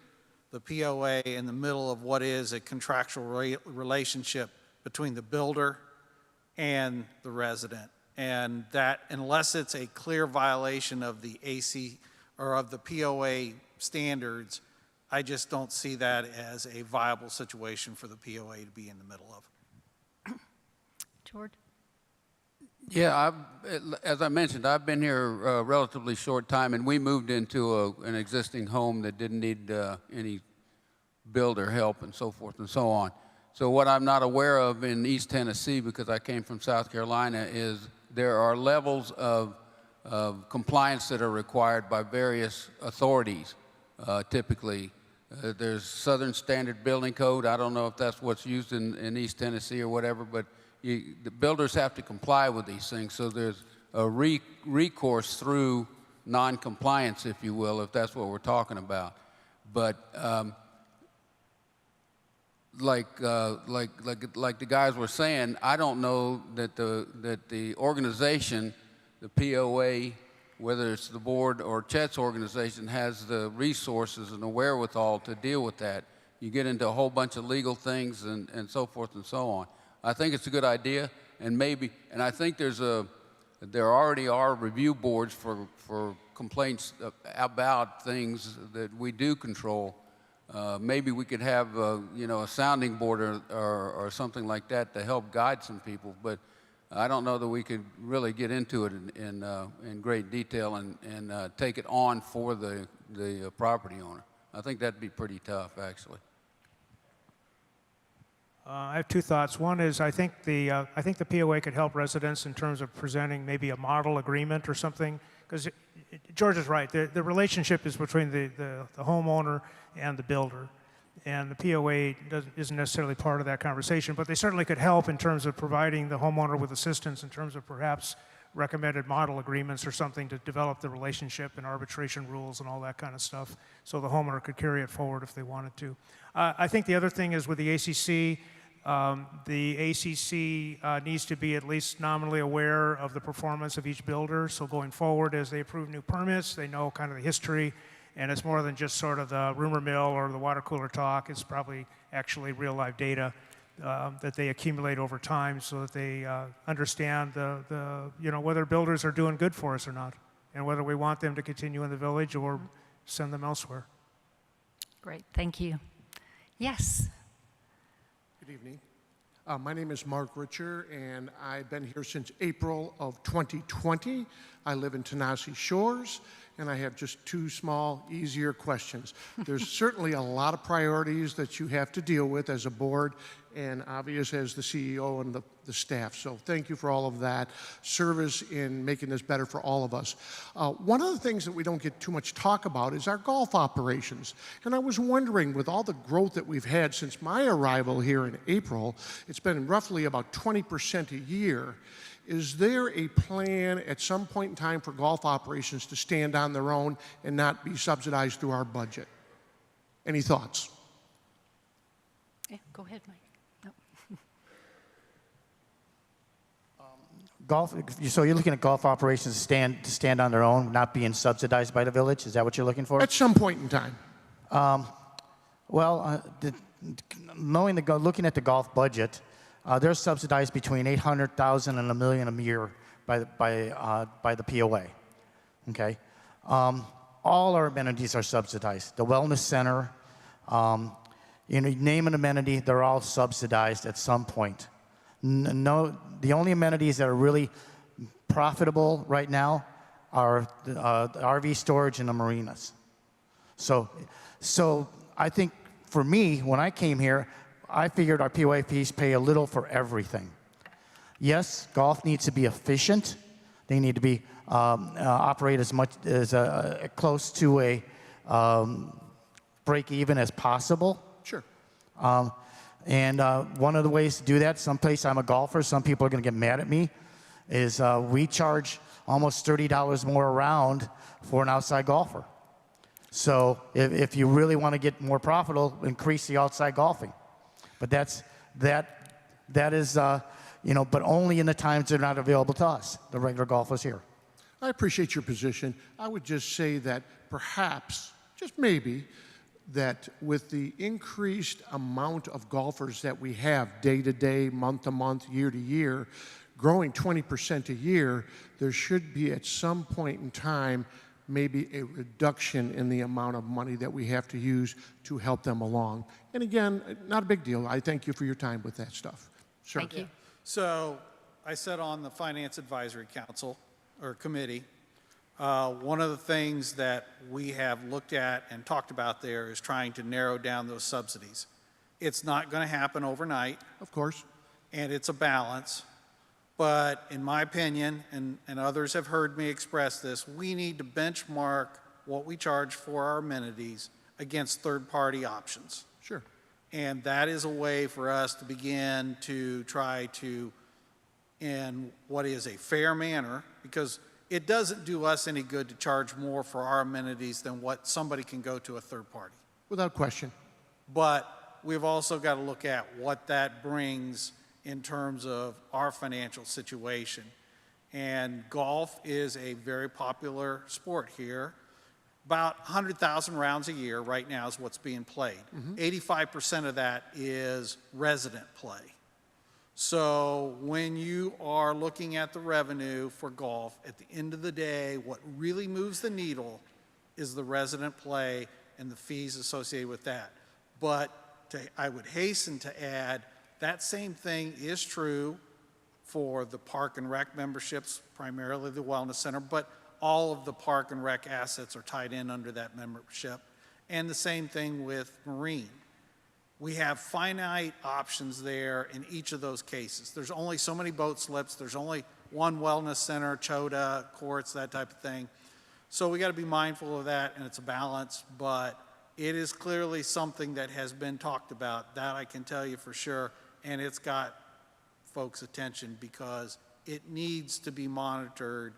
the POA in the middle of what is a contractual relationship between the builder and the resident. And that, unless it's a clear violation of the AC or of the POA standards, I just don't see that as a viable situation for the POA to be in the middle of. George? Yeah, as I mentioned, I've been here a relatively short time, and we moved into an existing home that didn't need any builder help and so forth and so on. So what I'm not aware of in East Tennessee, because I came from South Carolina, is there are levels of compliance that are required by various authorities, typically. There's Southern Standard Building Code. I don't know if that's what's used in East Tennessee or whatever, but the builders have to comply with these things. So there's a recourse through non-compliance, if you will, if that's what we're talking about. But like the guys were saying, I don't know that the organization, the POA, whether it's the board or Chet's organization, has the resources and the wherewithal to deal with that. You get into a whole bunch of legal things and so forth and so on. I think it's a good idea, and I think there already are review boards for complaints about things that we do control. Maybe we could have a sounding board or something like that to help guide some people, but I don't know that we could really get into it in great detail and take it on for the property owner. I think that'd be pretty tough, actually. I have two thoughts. One is I think the POA could help residents in terms of presenting maybe a model agreement or something, because George is right. The relationship is between the homeowner and the builder, and the POA isn't necessarily part of that conversation, but they certainly could help in terms of providing the homeowner with assistance in terms of perhaps recommended model agreements or something to develop the relationship and arbitration rules and all that kind of stuff, so the homeowner could carry it forward if they wanted to. I think the other thing is with the ACC, needs to be at least nominally aware of the performance of each builder. So going forward, as they approve new permits, they know kind of the history, and it's more than just sort of the rumor mill or the water cooler talk. It's probably actually real life data that they accumulate over time, so that they understand whether builders are doing good for us or not, and whether we want them to continue in the village or send them elsewhere. Great, thank you. Yes. Good evening. My name is Mark Richer, and I've been here since April of 2020. I live in Tanasi Shores, and I have just two small, easier questions. There's certainly a lot of priorities that you have to deal with as a board and obvious as the CEO and the staff. So thank you for all of that service in making this better for all of us. One of the things that we don't get too much talk about is our golf operations. And I was wondering, with all the growth that we've had since my arrival here in April, it's been roughly about 20% a year. Is there a plan at some point in time for golf operations to stand on their own and not be subsidized through our budget? Any thoughts? Yeah, go ahead, Mike. No. Golf, so you're looking at golf operations to stand on their own, not being subsidized by the village? Is that what you're looking for? At some point in time. Looking at the golf budget, they're subsidized between $800,000 and $1 million a year by the POA. Okay, all our amenities are subsidized. The wellness center, name an amenity, they're all subsidized at some point. No, the only amenities that are really profitable right now are the RV storage and the marinas. So I think for me, when I came here, I figured our POA fees pay a little for everything. Yes, golf needs to be efficient. They need to be operate as much as close to a break even as possible. Sure. And one of the ways to do that, someplace I'm a golfer, some people are going to get mad at me, is we charge almost $30 more a round for an outside golfer. So if you really want to get more profitable, increase the outside golfing. But that is, but only in the times they're not available to us, the regular golfers here. I appreciate your position. I would just say that perhaps, just maybe, that with the increased amount of golfers that we have day to day, month to month, year to year, growing 20% a year, there should be at some point in time maybe a reduction in the amount of money that we have to use to help them along. And again, not a big deal. I thank you for your time with that stuff. Sure. Thank you. So I sat on the Finance Advisory Council, or committee. One of the things that we have looked at and talked about there is trying to narrow down those subsidies. It's not going to happen overnight. Of course. And it's a balance. But in my opinion, and others have heard me express this, we need to benchmark what we charge for our amenities against third-party options. Sure. And that is a way for us to begin to try to, in what is a fair manner, because it doesn't do us any good to charge more for our amenities than what somebody can go to a third party. Without question. But we've also got to look at what that brings in terms of our financial situation. And golf is a very popular sport here. About 100,000 rounds a year right now is what's being played. 85% of that is resident play. So when you are looking at the revenue for golf, at the end of the day, what really moves the needle is the resident play and the fees associated with that. But I would hasten to add, that same thing is true for the Park and Rec memberships, primarily the Wellness Center, but all of the Park and Rec assets are tied in under that membership. And the same thing with Marine. we have finite options there in each of those cases. There's only so many boat slips. There's only one wellness center, CHOTA, courts, that type of thing. So we got to be mindful of that, and it's a balance, but it is clearly something that has been talked about. That I can tell you for sure, and it's got folks' attention because it needs to be monitored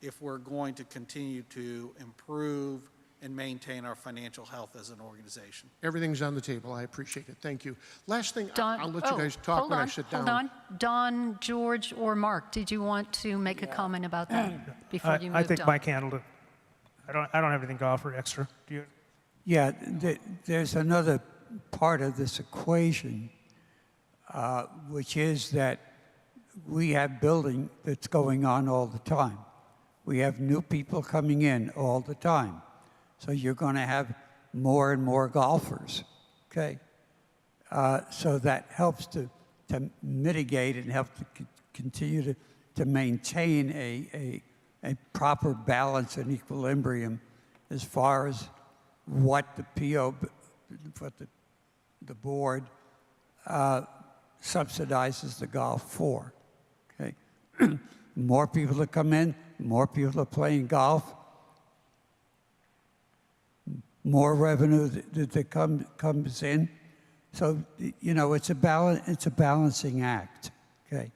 if we're going to continue to improve and maintain our financial health as an organization. Everything's on the table. I appreciate it. Thank you. Last thing, Don, I'll let you guys talk when I sit down. Hold on. Don, George, or Mark, did you want to make a comment about that before you moved on? I think Mike handled it. I don't have anything to offer extra. Do you? Yeah, there's another part of this equation, which is that we have building that's going on all the time. We have new people coming in all the time. So you're going to have more and more golfers, okay? So that helps to mitigate and help to continue to maintain a proper balance and equilibrium as far as what the board subsidizes the golf for, okay? More people that come in, more people are playing golf, more revenue that comes in. So, you know, it's a balancing act, okay?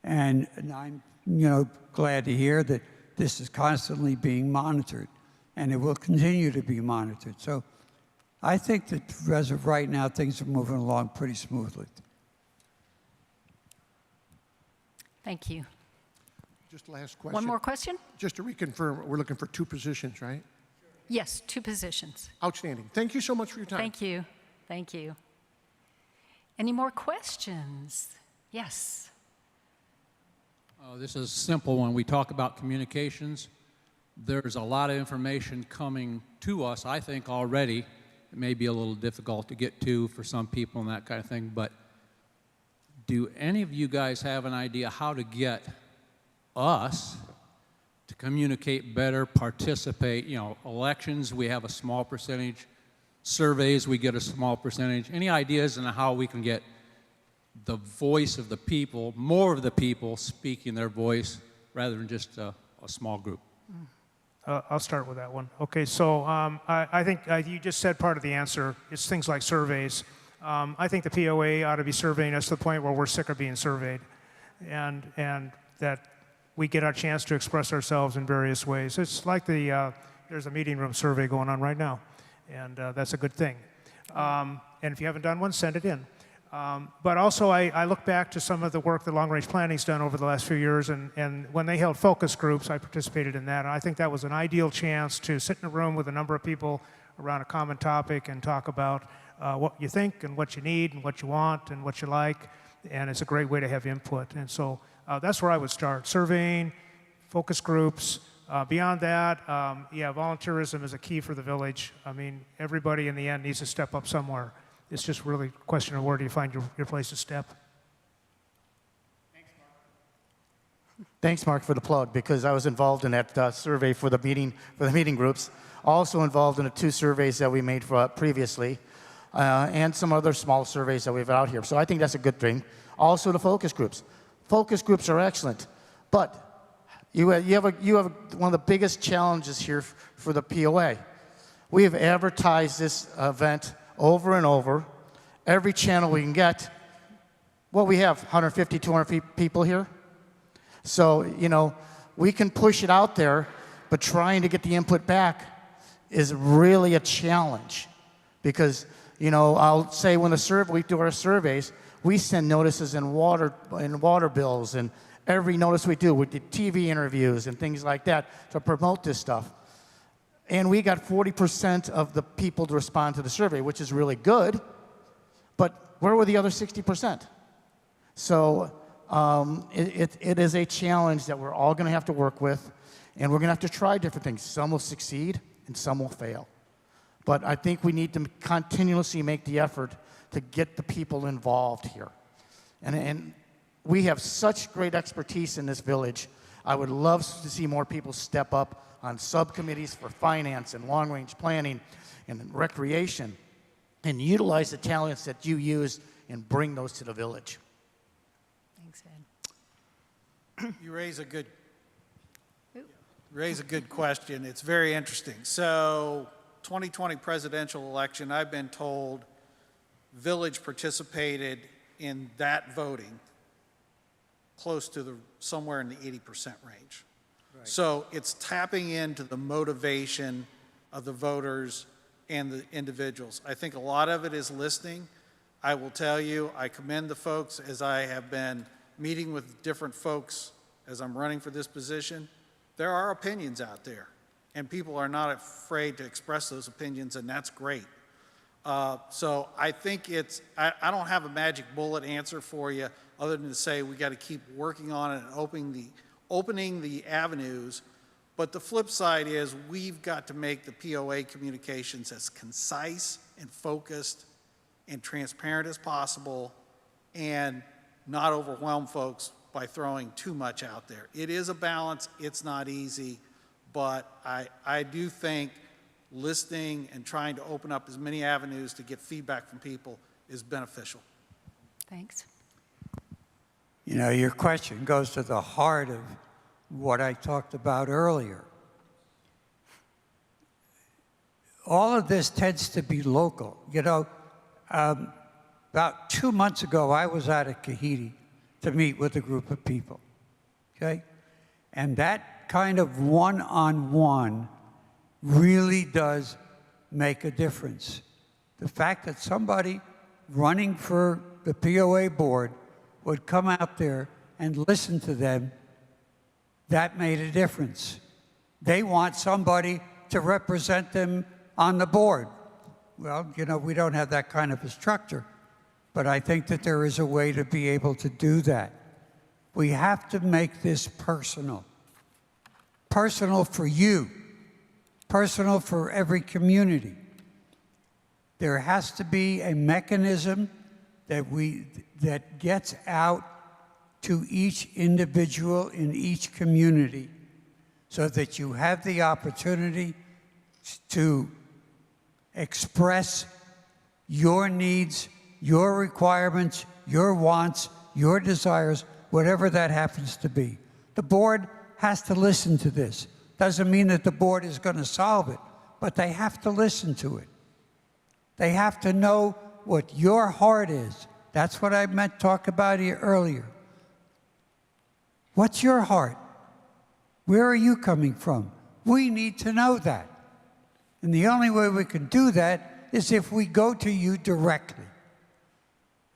And I'm, you know, glad to hear that this is constantly being monitored, and it will continue to be monitored. So I think that as of right now, things are moving along pretty smoothly. Thank you. Just last question. One more question? Just to reconfirm, we're looking for 2 positions, right? Yes, 2 positions. Outstanding. Thank you so much for your time. Thank you. Thank you. Any more questions? Yes. This is a simple one. We talk about communications. There's a lot of information coming to us, I think, already. It may be a little difficult to get to for some people and that kind of thing, but do any of you guys have an idea how to get us to communicate better, participate? You know, elections, we have a small percentage. Surveys, we get a small percentage. Any ideas on how we can get the voice of the people, more of the people speaking their voice rather than just a small group? I'll start with that one. Okay, so I think you just said part of the answer. It's things like surveys. I think the POA ought to be surveying us to the point where we're sick of being surveyed, and that we get our chance to express ourselves in various ways. It's like there's a meeting room survey going on right now, and that's a good thing. And if you haven't done one, send it in. But also, I look back to some of the work that Long Range Planning's done over the last few years, and when they held focus groups, I participated in that, and I think that was an ideal chance to sit in a room with a number of people around a common topic and talk about what you think and what you need and what you want and what you like, and it's a great way to have input. And so that's where I would start, surveying, focus groups. Beyond that, yeah, volunteerism is a key for the village. I mean, everybody in the end needs to step up somewhere. It's just really a question of where do you find your place to step. Thanks, Mark, for the plug, because I was involved in that survey for the meeting groups. Also involved in the 2 surveys that we made for, previously, and some other small surveys that we've out here. So I think that's a good thing. Also, the focus groups. Focus groups are excellent, but you have one of the biggest challenges here for the POA. We have advertised this event over and over, every channel we can get. Well, we have 150, 200 people here. So, you know, we can push it out there, but trying to get the input back is really a challenge. Because, you know, I'll say when we do our surveys, we send notices in water bills, and every notice we do TV interviews and things like that to promote this stuff. And we got 40% of the people to respond to the survey, which is really good. But where were the other 60%? So it is a challenge that we're all going to have to work with, and we're going to have to try different things. Some will succeed, and some will fail. But I think we need to continuously make the effort to get the people involved here. And we have such great expertise in this village. I would love to see more people step up on subcommittees for finance and long-range planning and recreation. and utilize the talents that you use and bring those to the village. Thanks, Ed. You raise a good question. It's very interesting. So 2020 presidential election, I've been told Village participated in that voting close to somewhere in the 80% range. Right. So it's tapping into the motivation of the voters and the individuals. I think a lot of it is listening. I will tell you, I commend the folks as I have been meeting with different folks as I'm running for this position. There are opinions out there, and people are not afraid to express those opinions, and that's great. So I think I don't have a magic bullet answer for you other than to say we got to keep working on it and opening the avenues. But the flip side is we've got to make the POA communications as concise and focused and transparent as possible and not overwhelm folks by throwing too much out there. It is a balance. It's not easy. But I do think listening and trying to open up as many avenues to get feedback from people is beneficial. Thanks. You know, your question goes to the heart of what I talked about earlier. All of this tends to be local. You know, about 2 months ago, I was out at Kahiti to meet with a group of people, okay? And that kind of one-on-one really does make a difference. The fact that somebody running for the POA board would come out there and listen to them, that made a difference. They want somebody to represent them on the board. Well, you know, we don't have that kind of a structure, but I think that there is a way to be able to do that. We have to make this personal. Personal for you. Personal for every community. There has to be a mechanism that gets out to each individual in each community so that you have the opportunity to express your needs, your requirements, your wants, your desires, whatever that happens to be. The board has to listen to this. Doesn't mean that the board is going to solve it, but they have to listen to it. They have to know what your heart is. That's what I meant talk about here earlier. What's your heart? Where are you coming from? We need to know that. And the only way we can do that is if we go to you directly.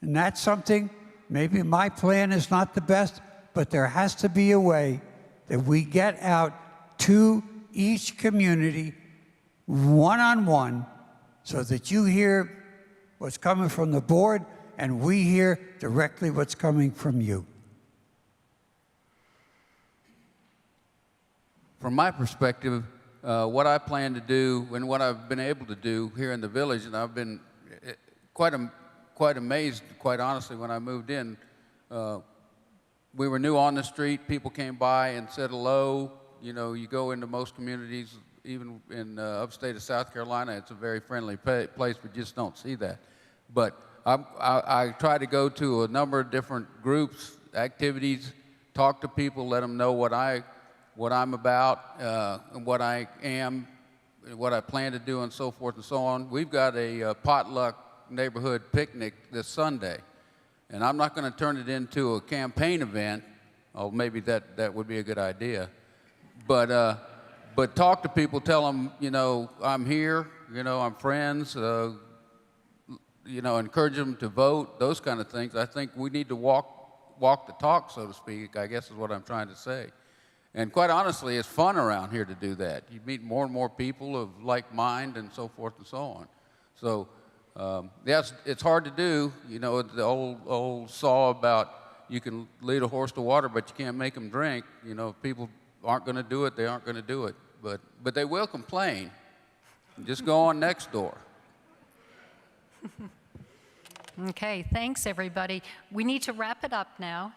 And that's something, maybe my plan is not the best, but there has to be a way that we get out to each community one-on-one so that you hear what's coming from the board and we hear directly what's coming from you. From my perspective, what I plan to do and what I've been able to do here in the village, and I've been quite amazed, quite honestly, when I moved in. We were new on the street. People came by and said hello. You know, you go into most communities, even in upstate of South Carolina, it's a very friendly place. We just don't see that. But I try to go to a number of different groups, activities, talk to people, let them know what I'm about, and what I am, and what I plan to do, and so forth and so on. We've got a potluck neighborhood picnic this Sunday, and I'm not going to turn it into a campaign event. Oh, maybe that would be a good idea. But talk to people, tell them, you know, I'm here, you know, I'm friends, you know, encourage them to vote, those kind of things. I think we need to walk the talk, so to speak, I guess is what I'm trying to say. And quite honestly, it's fun around here to do that. You meet more and more people of like mind and so forth and so on. So, yes, it's hard to do. You know, the old saw about you can lead a horse to water, but you can't make them drink. You know, if people aren't going to do it, they aren't going to do it. But they will complain. Just go on next door. Okay, thanks, everybody. We need to wrap it up now.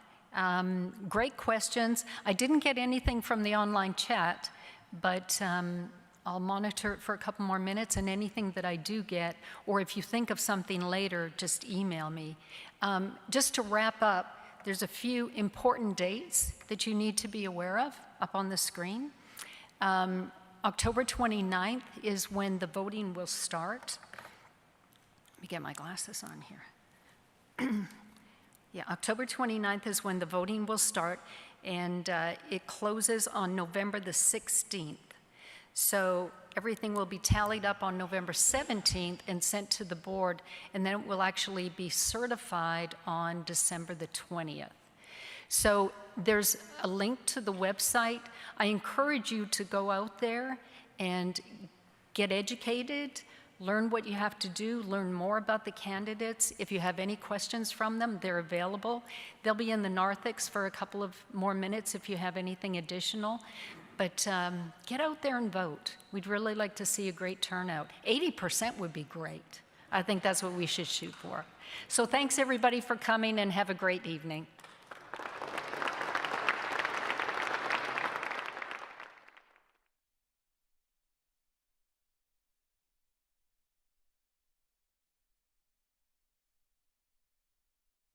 Great questions. I didn't get anything from the online chat, but I'll monitor it for a couple more minutes, and anything that I do get, or if you think of something later, just email me. Just to wrap up, there's a few important dates that you need to be aware of up on the screen. October 29th is when the voting will start. Let me get my glasses on here. Yeah, October 29th is when the voting will start, and it closes on November the 16th. So everything will be tallied up on November 17th and sent to the board, and then it will actually be certified on December the 20th. So there's a link to the website. I encourage you to go out there and get educated, learn what you have to do, learn more about the candidates. If you have any questions from them, they're available. They'll be in the narthex for a couple of more minutes if you have anything additional. But get out there and vote. We'd really like to see a great turnout. 80% would be great. I think that's what we should shoot for. So thanks everybody for coming, and have a great evening.